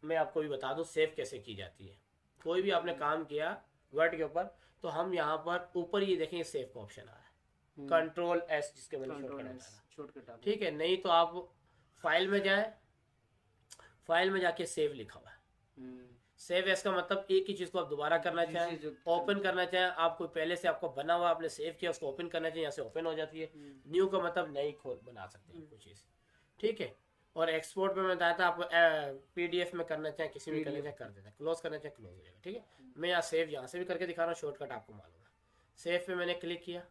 मैं आपको भी बता दूं, सेव कैसे की जाती है। कोई भी आपने काम किया वर्ड के ऊपर तो हम यहाँ पर ऊपर ये देखेंगे सेव का ऑप्शन आ रहा है, कंट्रोल एस जिसके मैंने शॉर्टकट आ ठीक है। नहीं तो आप फाइल में जाए, फाइल में जाके सेव लिखा हुआ है। सेव एस का मतलब एक ही चीज को आप दोबारा करना चाहें, ओपन करना चाहें, आपको पहले से आपको बना हुआ आपने सेव किया उसको ओपन करना चाहिए, यहाँ से ओपन हो जाती है। न्यू का मतलब नई खोल बना सकते हैं कोई चीज, ठीक है। और एक्सपोर्ट में मैं बताया था आपको पीडीएफ में करना चाहे किसी भी करना चाहे कर देता है, क्लोज करना चाहे क्लोज हो जाएगा, ठीक है। मैं यहाँ सेव यहाँ से भी करके दिखा रहा हूँ, शॉर्टकट आपको मालूम है। सेव पे मैंने क्लिक किया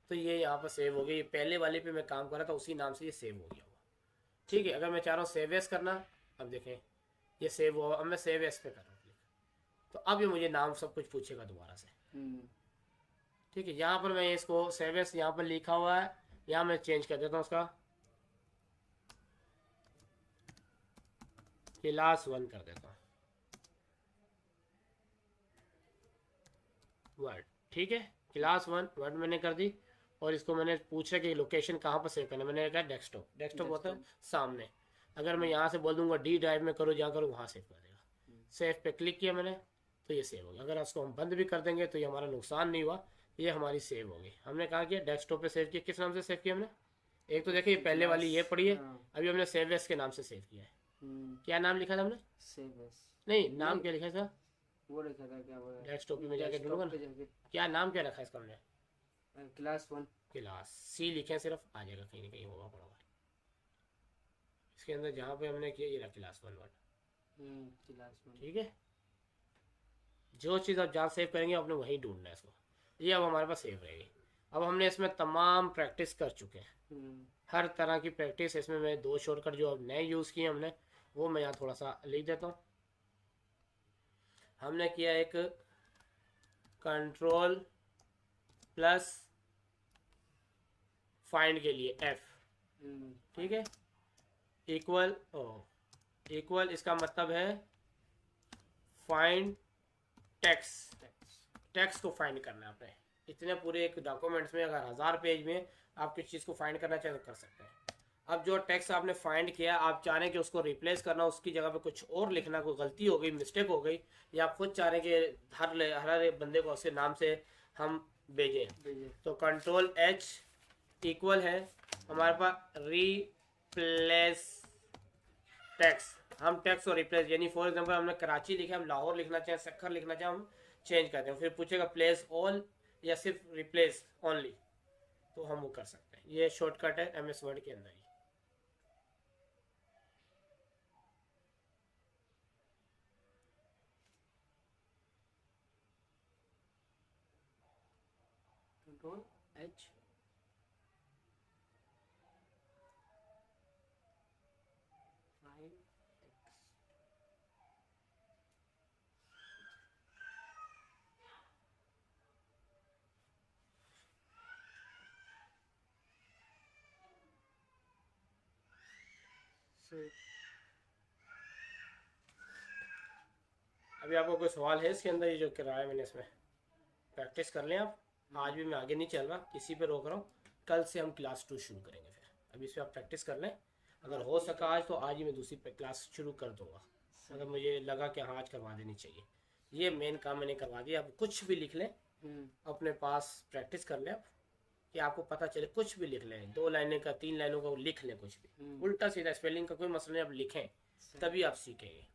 तो ये यहाँ पर सेव हो गया, ये पहले वाले पे मैं काम कर रहा था उसी नाम से ये सेव हो गया हुआ, ठीक है। अगर मैं चाह रहा हूँ सेव एस करना, अब देखें ये सेव हुआ, अब मैं सेव एस पे कर रहा हूँ क्लिक, तो अब ये मुझे नाम सब कुछ पूछेगा दोबारा से, ठीक है। यहाँ पर मैं इसको सेव एस यहाँ पर लिखा हुआ है, यहाँ मैं चेंज कर देता हूँ उसका क्लास 1 कर देता हूँ वर्ड, ठीक है। क्लास 1 वर्ड मैंने कर दी, और इसको मैंने पूछा कि लोकेशन कहाँ पर सेव करना है, मैंने कहा डेस्कटॉप, डेस्कटॉप होता है सामने। अगर मैं यहाँ से बोल दूंगा डी ड्राइव में करो, जहाँ करो वहाँ सेव कर देगा। सेव पे क्लिक किया मैंने तो ये सेव हो गया। अगर इसको हम बंद भी कर देंगे तो ये हमारा नुकसान नहीं हुआ, ये हमारी सेव हो गई। हमने कहा किया डेस्कटॉप पे सेव किया, किस नाम से सेव किया हमने, एक तो देखिए पहले वाली ये पड़ी है, अभी हमने सेव एस के नाम से सेव किया है। क्या नाम लिखा था हमने, सेव एस नहीं नाम क्या लिखा था, वो लिखा था क्या वो डेस्कटॉप में जाके ढूंढूंगा क्या नाम क्या रखा है इसका हमने, क्लास 1 क्लास सी लिखे सिर्फ, आ जाएगा कहीं ना कहीं होगा पड़ा हुआ इसके अंदर जहाँ पे हमने किया ये रहा क्लास 1 वर्ड, क्लास 1, ठीक है। जो चीज़ आप जहाँ सेव करेंगे आपने वहीं ढूंढना है इसको, ये अब हमारे पास सेव रहेगी। अब हमने इसमें तमाम प्रैक्टिस कर चुके हैं, हर तरह की प्रैक्टिस इसमें। मैं 2 शॉर्टकट जो अब नए यूज़ किए हमने वो मैं यहाँ थोड़ा सा लिख देता हूँ। हमने किया एक कंट्रोल प्लस फाइंड के लिए F, ठीक है, इक्वल इक्वल इसका मतलब है फाइंड टेक्स्ट, टेक्स्ट को फाइंड करना है आपने। इतने पूरे एक डॉक्यूमेंट्स में अगर 1000 पेज में आप किस चीज़ को फाइंड करना चाहें तो कर सकते हैं। अब जो टेक्स्ट आपने फाइंड किया, आप चाह रहे हैं कि उसको रिप्लेस करना, उसकी जगह पे कुछ और लिखना, कोई गलती हो गई, मिस्टेक हो गई, या आप खुद चाह रहे हैं कि हर बंदे को उसके नाम से हम भेजें, तो कंट्रोल H इक्वल है हमारे पास रिप्लेस टेक्स्ट। हम टेक्स्ट और रिप्लेस, यानी फॉर एग्जांपल हमने कराची लिखा, हम लाहौर लिखना चाहें, सक्खर लिखना चाहें, हम चेंज करते हैं, फिर पूछेगा प्लेस ऑल या सिर्फ रिप्लेस ओनली, तो हम वो कर सकते हैं। ये शॉर्टकट है MS वर्ड के अंदर ही। कंट्रोल H फाइंड अभी आपको कोई सवाल है इसके अंदर, ये जो कराया मैंने इसमें प्रैक्टिस कर लें आप। आज भी मैं आगे नहीं चल रहा, किसी पे रोक रहा हूँ, कल से हम क्लास 2 शुरू करेंगे। फिर अभी इस पर आप प्रैक्टिस कर लें, अगर हो सका आज तो आज ही मैं दूसरी क्लास शुरू कर दूंगा, अगर मुझे लगा कि हाँ आज करवा देनी चाहिए। ये मेन काम मैंने करवा दिया। आप कुछ भी लिख लें अपने पास, प्रैक्टिस कर लें आप, कि आपको पता चले, कुछ भी लिख लें, 2 लाइनें का 3 लाइनों का लिख लें, कुछ भी उल्टा सीधा स्पेलिंग का कोई मसला नहीं, आप लिखें तभी आप सीखेंगे,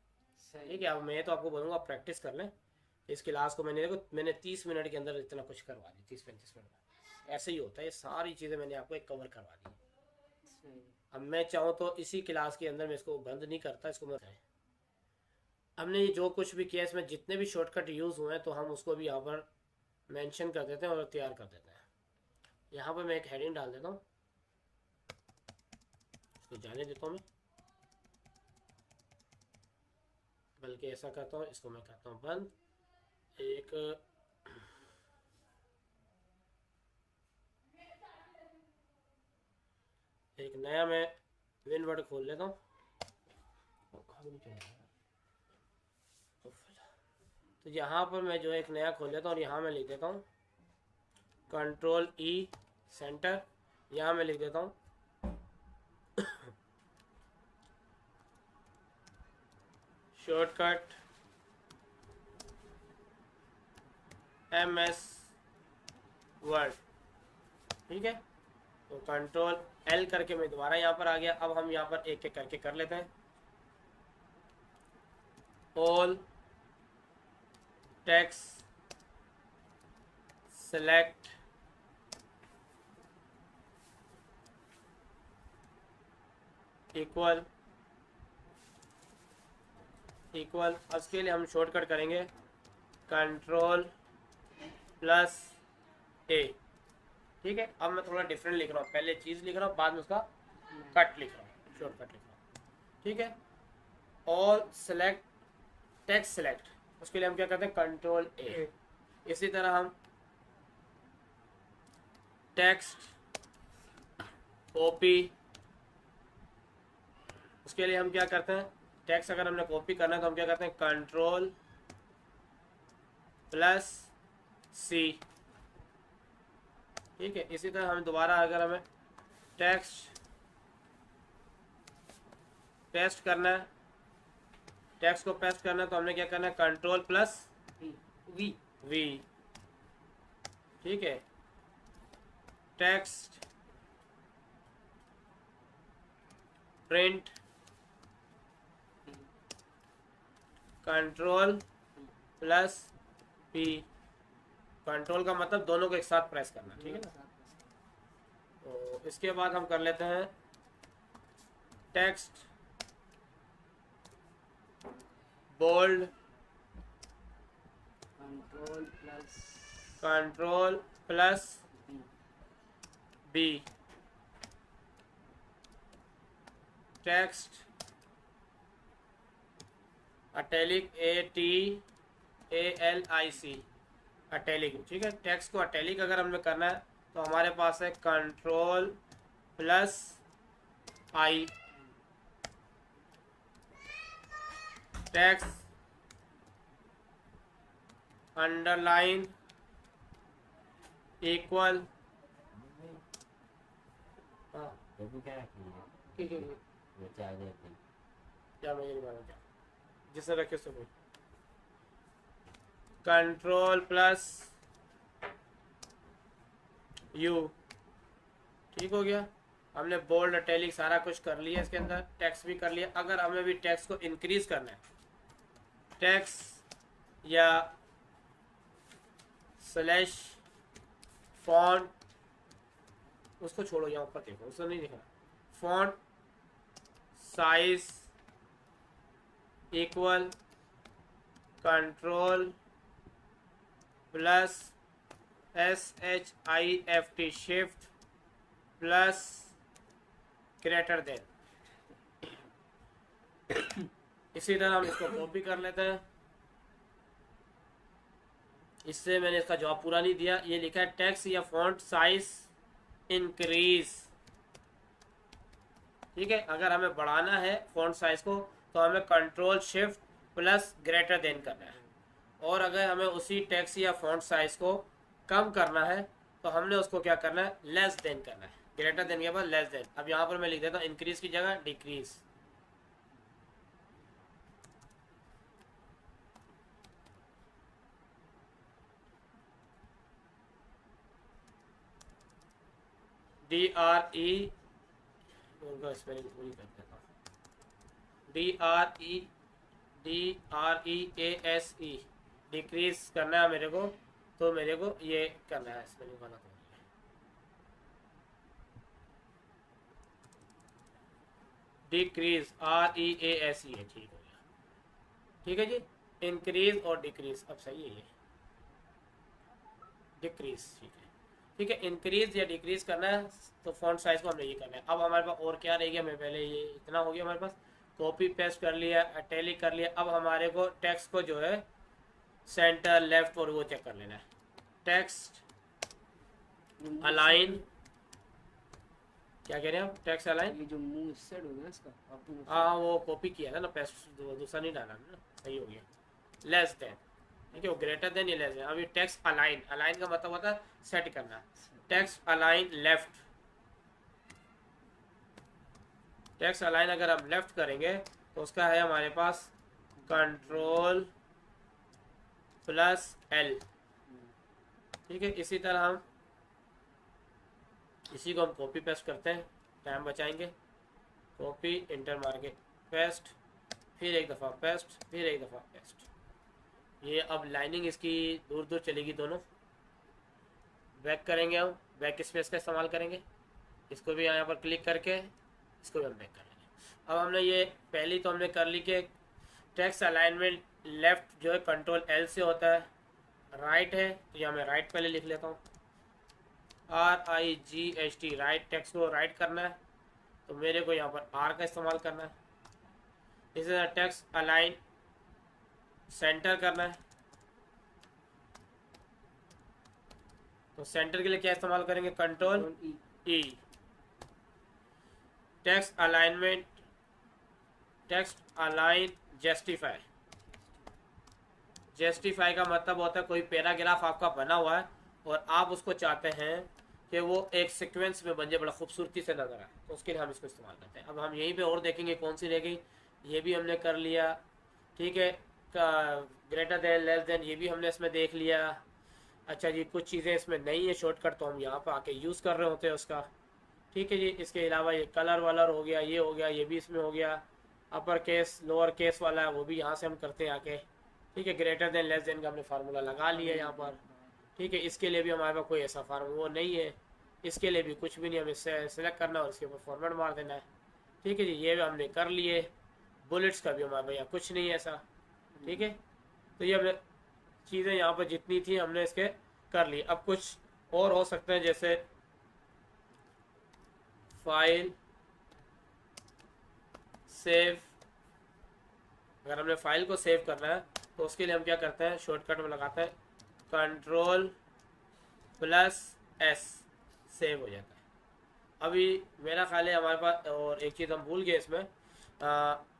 ठीक है। अब मैं तो आपको बोलूँगा आप प्रैक्टिस कर लें। इस क्लास को मैंने 30 मिनट के अंदर इतना कुछ करवा दी, 30-35 मिनट में ऐसे ही होता है। ये सारी चीज़ें मैंने आपको एक कवर करवा दी। अब मैं चाहूँ तो इसी क्लास के अंदर मैं इसको बंद नहीं करता, इसको मैं हमने जो कुछ भी किया इसमें जितने भी शॉर्टकट यूज़ हुए हैं तो हम उसको भी यहाँ पर मेंशन कर देते हैं और तैयार कर देते हैं। यहाँ पर मैं एक हेडिंग डाल देता हूँ, इसको जाने देता हूँ मैं, बल्कि ऐसा करता हूँ, इसको मैं करता हूँ बंद। एक नया मैं विन वर्ड खोल लेता हूँ, तो यहाँ पर मैं जो एक नया खोल लेता हूँ और यहाँ मैं लिख देता हूँ कंट्रोल E सेंटर, यहाँ मैं लिख देता हूँ शॉर्टकट MS वर्ड, ठीक है। तो कंट्रोल L करके मैं दोबारा यहाँ पर आ गया। अब हम यहाँ पर एक एक करके कर लेते हैं। All text select equal equal, उसके लिए हम शॉर्टकट करेंगे कंट्रोल प्लस A, ठीक है। अब मैं थोड़ा डिफरेंट लिख रहा हूँ, पहले चीज़ लिख रहा हूँ, बाद में उसका कट लिख रहा हूँ, शॉर्टकट लिख रहा हूँ, ठीक है। ऑल सेलेक्ट टेक्स्ट सेलेक्ट, उसके लिए हम क्या करते हैं कंट्रोल A। इसी तरह हम टेक्स्ट कॉपी, उसके लिए हम क्या करते हैं, टेक्स्ट अगर हमने कॉपी करना है तो हम क्या करते हैं कंट्रोल प्लस C, ठीक है। इसी तरह हम दोबारा अगर हमें टेक्स्ट पेस्ट करना है, टेक्स्ट को पेस्ट करना है तो हमने क्या करना है कंट्रोल प्लस V, ठीक है। Text print control plus P, control का मतलब दोनों को एक साथ प्रेस करना, ठीक है ना। तो इसके बाद हम कर लेते हैं text bold control plus B, text italic ATALIC italic, ठीक है। टेक्स्ट को अटैलिक अगर हमें करना है तो हमारे पास है control plus I, text underline equal, क्या मैं ये नहीं मालूम क्या जिसने रखे सो कंट्रोल प्लस U, ठीक हो गया। हमने बोल्ड अटैलिक सारा कुछ कर लिया, इसके अंदर टेक्स्ट भी कर लिया। अगर हमें भी टेक्स्ट को इंक्रीज करना है, टेक्स्ट या स्लैश फॉन्ट, उसको छोड़ो, यहाँ ऊपर देखो, उसको नहीं दिखा, font size equal control plus SHIFT shift plus greater than. इसी तरह हम इसको कॉपी कर लेते हैं। इससे मैंने इसका जवाब पूरा नहीं दिया, ये लिखा है टेक्स्ट या फॉन्ट साइज इंक्रीज, ठीक है। अगर हमें बढ़ाना है फॉन्ट साइज को तो हमें control shift plus greater than करना है, और अगर हमें उसी टेक्स्ट या फॉन्ट साइज को कम करना है तो हमने उसको क्या करना है लेस देन करना है, ग्रेटर देन के बाद लेस देन। अब यहाँ पर मैं लिख देता हूँ इंक्रीज की जगह डिक्रीज, DRE उनका स्पेलिंग पूरी कर देता हूँ, DREASE डिक्रीज करना है मेरे को, तो मेरे को ये करना है स्पेलिंग वाला, डिक्रीज REASE है, ठीक हो गया, ठीक है जी। इंक्रीज और डिक्रीज अब सही है, ये डिक्रीज, ठीक है, ठीक है। इंक्रीज या डिक्रीज करना है तो फॉन्ट साइज को हमने ये करना है। अब हमारे पास और क्या रह गया, मैं पहले ये इतना हो गया हमारे पास, कॉपी पेस्ट कर लिया, अटैलिक कर लिया। अब हमारे को टेक्स्ट को जो है सेंटर लेफ्ट और वो चेक कर लेना है, टेक्स्ट अलाइन, क्या कह रहे हैं आप, टेक्स्ट अलाइन, ये जो मुंह इस साइड हो गया इसका, हाँ वो कॉपी किया था ना, पेस्ट दूसरा नहीं डाला ना, सही हो गया। लेस देन, ठीक है, वो ग्रेटर देन या लेस देन। अभी टेक्स्ट अलाइन, अलाइन का मतलब होता है सेट करना, text align left, text align अगर हम लेफ्ट करेंगे तो उसका है हमारे पास कंट्रोल प्लस L, ठीक है, इसी तरह हम इसी को हम कॉपी पेस्ट करते हैं, टाइम बचाएंगे। कॉपी, इंटर मार के पेस्ट, फिर एक दफ़ा पेस्ट, फिर एक दफ़ा पेस्ट। ये अब लाइनिंग इसकी दूर दूर चलेगी दोनों। बैक करेंगे, हम बैक स्पेस का इस्तेमाल करेंगे, इसको भी यहाँ पर क्लिक करके इसको भी हम बैक कर लेंगे। अब हमने ये पहली तो हमने कर ली कि टेक्स्ट अलाइनमेंट लेफ़्ट जो है कंट्रोल एल से होता है, राइट है तो यहाँ मैं राइट पहले लिख लेता हूँ, RIGHT, राइट। टेक्स्ट को राइट करना है तो मेरे को यहाँ पर R का इस्तेमाल करना है। इसी तरह टेक्स्ट अलाइन सेंटर करना है तो सेंटर के लिए क्या इस्तेमाल करेंगे, control E। Text alignment, text align justify. Justify का मतलब होता है कोई पैराग्राफ आपका बना हुआ है और आप उसको चाहते हैं कि वो एक सीक्वेंस में बन जाए, बड़ा खूबसूरती से नजर आए, तो उसके लिए हम इसको इस्तेमाल करते हैं। अब हम यहीं पे और देखेंगे कौन सी रह गई, ये भी हमने कर लिया, ठीक है। ग्रेटर देन, लेस देन, ये भी हमने इसमें देख लिया। अच्छा जी, कुछ चीज़ें इसमें नहीं है शॉर्टकट तो हम यहाँ पर आके यूज़ कर रहे होते हैं उसका, ठीक है जी। इसके अलावा ये कलर वालर हो गया, ये हो गया, ये भी इसमें हो गया। अपर केस लोअर केस वाला है वो भी यहाँ से हम करते हैं आके, ठीक है। ग्रेटर देन लेस देन का हमने फार्मूला लगा लिया यहाँ पर, ठीक है। इसके लिए भी हमारे पास कोई ऐसा फार्मूला नहीं है, इसके लिए भी कुछ भी नहीं, हमें सेलेक्ट करना और इसके ऊपर फॉर्मेट मार देना है, ठीक है जी। ये भी हमने कर लिए। बुलेट्स का भी हमारे यहाँ कुछ नहीं है ऐसा, ठीक है। तो ये हमने चीज़ें यहाँ पर जितनी थी हमने इसके कर ली। अब कुछ और हो सकते हैं, जैसे फाइल सेव। अगर हमने फाइल को सेव करना है तो उसके लिए हम क्या करते हैं, शॉर्टकट में लगाते हैं Ctrl+S, सेव हो जाता है। अभी मेरा ख्याल है हमारे पास और एक चीज़ हम भूल गए इसमें,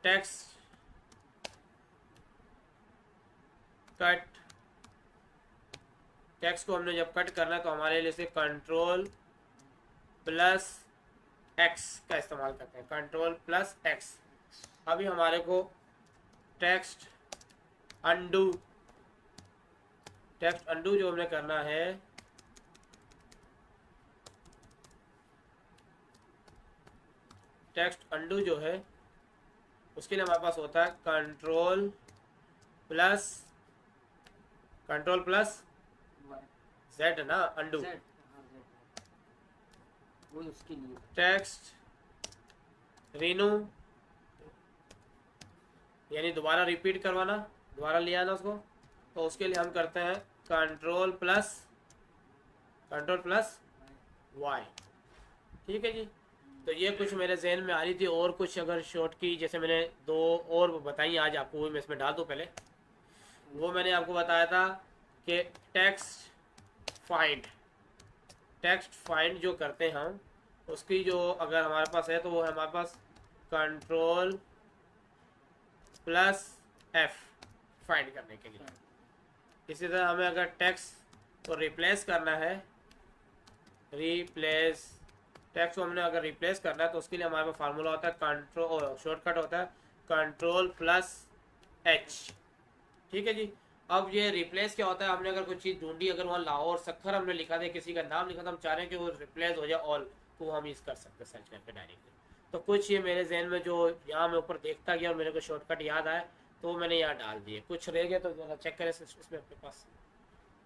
टेक्स्ट कट। टेक्स्ट को हमने जब कट करना है तो हमारे लिए से Ctrl+X का इस्तेमाल करते हैं, Ctrl+X। अभी हमारे को टेक्स्ट अंडू, टेक्स्ट अंडू जो हमने करना है, टेक्स्ट अंडू जो है उसके लिए हमारे पास होता है Ctrl+Z ना, अंडू। वो उसके लिए टेक्स्ट रीनू, यानी दोबारा रिपीट करवाना, दोबारा ले आना उसको, तो उसके लिए हम करते हैं Ctrl+Y, ठीक है जी। तो ये कुछ मेरे जहन में आ रही थी, और कुछ अगर शॉर्ट की जैसे मैंने दो और बताई आज आपको, वो मैं इसमें डाल दूँ पहले। वो मैंने आपको बताया था कि टेक्स्ट फाइंड, टेक्स्ट फाइंड जो करते हैं हम, उसकी जो अगर हमारे पास है तो वो है हमारे पास Ctrl+F फाइंड करने के लिए। इसी तरह हमें अगर टेक्स्ट को रिप्लेस करना है, रिप्लेस, टेक्स्ट को हमने अगर रिप्लेस करना है तो उसके लिए हमारे पास फार्मूला होता है शॉर्टकट होता है Ctrl+H, ठीक है जी। अब ये रिप्लेस क्या होता है, हमने अगर कोई चीज़ ढूंढी, अगर वहाँ लाहौर सखर हमने लिखा था, किसी का नाम लिखा था, हम चाह रहे हैं कि वो रिप्लेस हो जाए ऑल, तो हम यूज़ कर सकते हैं सर्च करके डायरेक्टली। तो कुछ ये मेरे जहन में जो यहाँ मैं ऊपर देखता गया और मेरे को शॉर्टकट याद आया तो मैंने यहाँ डाल दिए। कुछ रह गए तो ज़रा चेक करें इसमें अपने पास,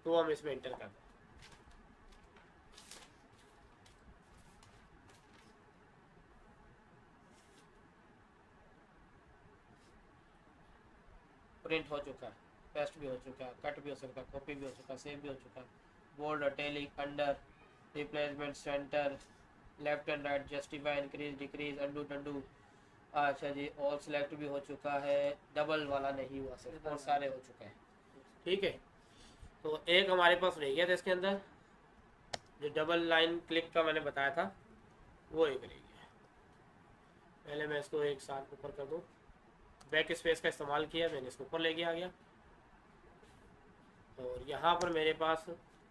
तो हम इसमें इंटर कर दें। प्रिंट हो चुका है, पेस्ट भी हो चुका है, कट भी हो सकता है, कॉपी भी हो चुका है, सेव भी हो चुका है। Bold, italic, under, replacement, centre, left and right, justify, increase, decrease, undo टंडू। अच्छा जी, ऑल सेलेक्ट भी हो चुका है, डबल वाला नहीं हुआ सिर्फ, और सारे हो चुके हैं, ठीक है। तो एक हमारे पास रह गया था इसके अंदर, जो डबल लाइन क्लिक का मैंने बताया था, वो एक रह गया। पहले मैं इसको एक साथ ऊपर कर दूँ, बैक स्पेस का इस्तेमाल किया, मैंने इसको ऊपर ले गया आ गया, और यहाँ पर मेरे पास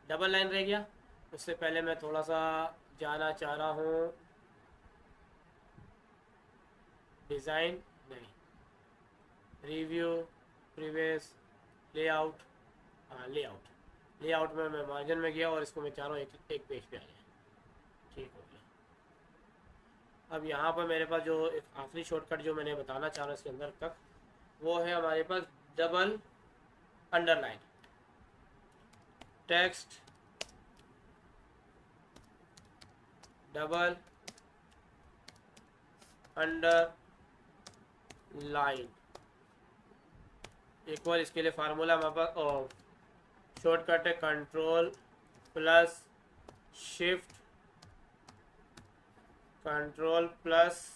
डबल लाइन रह गया। उससे पहले मैं थोड़ा सा जाना चाह रहा हूँ डिज़ाइन, नहीं, रिव्यू, प्रीवियस, लेआउट, हाँ लेआउट। लेआउट में मैं मार्जिन में गया और इसको मैं चाह रहा हूँ एक पेज पे आ जाए। ठीक हो गया। अब यहाँ पर मेरे पास जो एक आखिरी शॉर्टकट जो मैंने बताना चाह रहा हूँ इसके अंदर तक, वो है हमारे पास double underline. Text double underline equal, इसके लिए फार्मूला हमारे पास शॉर्टकट है control plus shift, control plus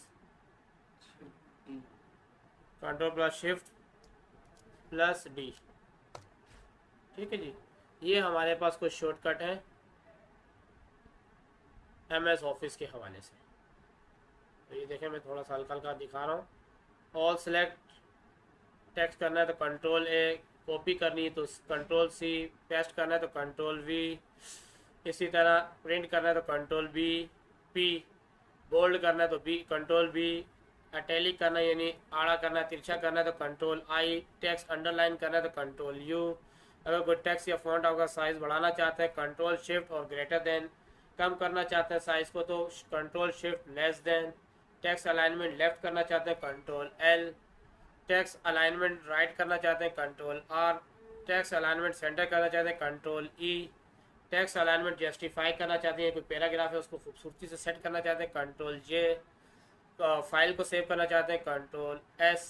shift plus D. ठीक है जी, ये हमारे पास कुछ शॉर्टकट है MS ऑफिस के हवाले से। तो ये देखें, मैं थोड़ा सा हल्का हल्का दिखा रहा हूँ। ऑल सेलेक्ट टेक्स्ट करना है तो कंट्रोल A, कॉपी करनी है तो कंट्रोल C, पेस्ट करना है तो कंट्रोल V, इसी तरह प्रिंट करना है तो कंट्रोल B, P, बोल्ड करना है तो कंट्रोल B, अटैलिक करना है यानी आड़ा करना है, तिरछा करना है तो कंट्रोल I, टेक्स्ट अंडरलाइन करना है तो कंट्रोल U। अगर कोई टेक्स्ट या फॉन्ट आपका साइज बढ़ाना चाहते हैं कंट्रोल शिफ्ट और ग्रेटर देन, कम करना चाहते हैं साइज को तो control shift less than, text alignment left करना चाहते हैं control L, text alignment right करना चाहते हैं control R, text alignment centre करना चाहते हैं control E, text alignment justify करना चाहते हैं, कोई पैराग्राफ है उसको खूबसूरती से सेट करना चाहते हैं कंट्रोल J, फाइल को सेव करना चाहते हैं कंट्रोल S,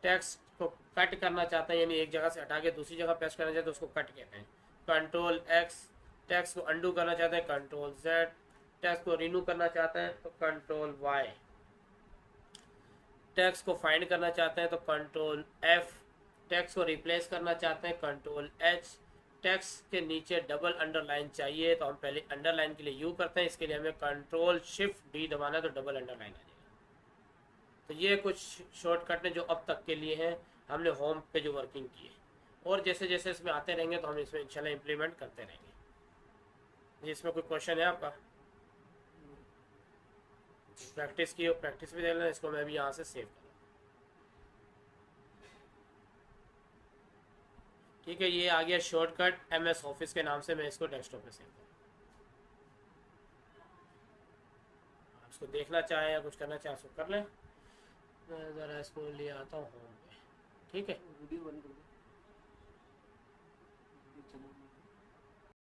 टेक्स्ट को कट करना चाहते हैं यानी एक जगह से हटा के दूसरी जगह पेस्ट करना चाहते हैं उसको कट कहते हैं कंट्रोल X, टेक्स्ट को अंडू करना चाहते हैं कंट्रोल Z, टेक्स्ट को रिन्यू करना चाहते हैं तो कंट्रोल Y, टेक्स्ट को फाइंड करना चाहते हैं तो कंट्रोल F, टेक्स्ट को रिप्लेस करना चाहते हैं कंट्रोल H, टेक्स्ट के नीचे डबल अंडरलाइन चाहिए तो हम पहले अंडरलाइन के लिए U करते हैं, इसके लिए हमें कंट्रोल शिफ्ट D दबाना है तो डबल अंडरलाइन आ जाएगा। तो ये कुछ शॉर्टकट हैं जो अब तक के लिए हैं, हमने होम पे जो वर्किंग की है, और जैसे जैसे इसमें आते रहेंगे तो हम इसमें इंशाल्लाह इम्प्लीमेंट करते रहेंगे। इसमें कोई क्वेश्चन है आपका? प्रैक्टिस की हो, प्रैक्टिस भी देख लेना। इसको मैं भी यहाँ से सेव करूँ। ठीक है, ये आ गया शॉर्टकट MS ऑफिस के नाम से, मैं इसको डेस्कटॉप पे सेव करूँ। इसको देखना चाहें या कुछ करना चाहें इसको कर लें। मैं ज़रा इसको ले आता हूँ होम पे। ठीक है, वीडियो बंद कर दो।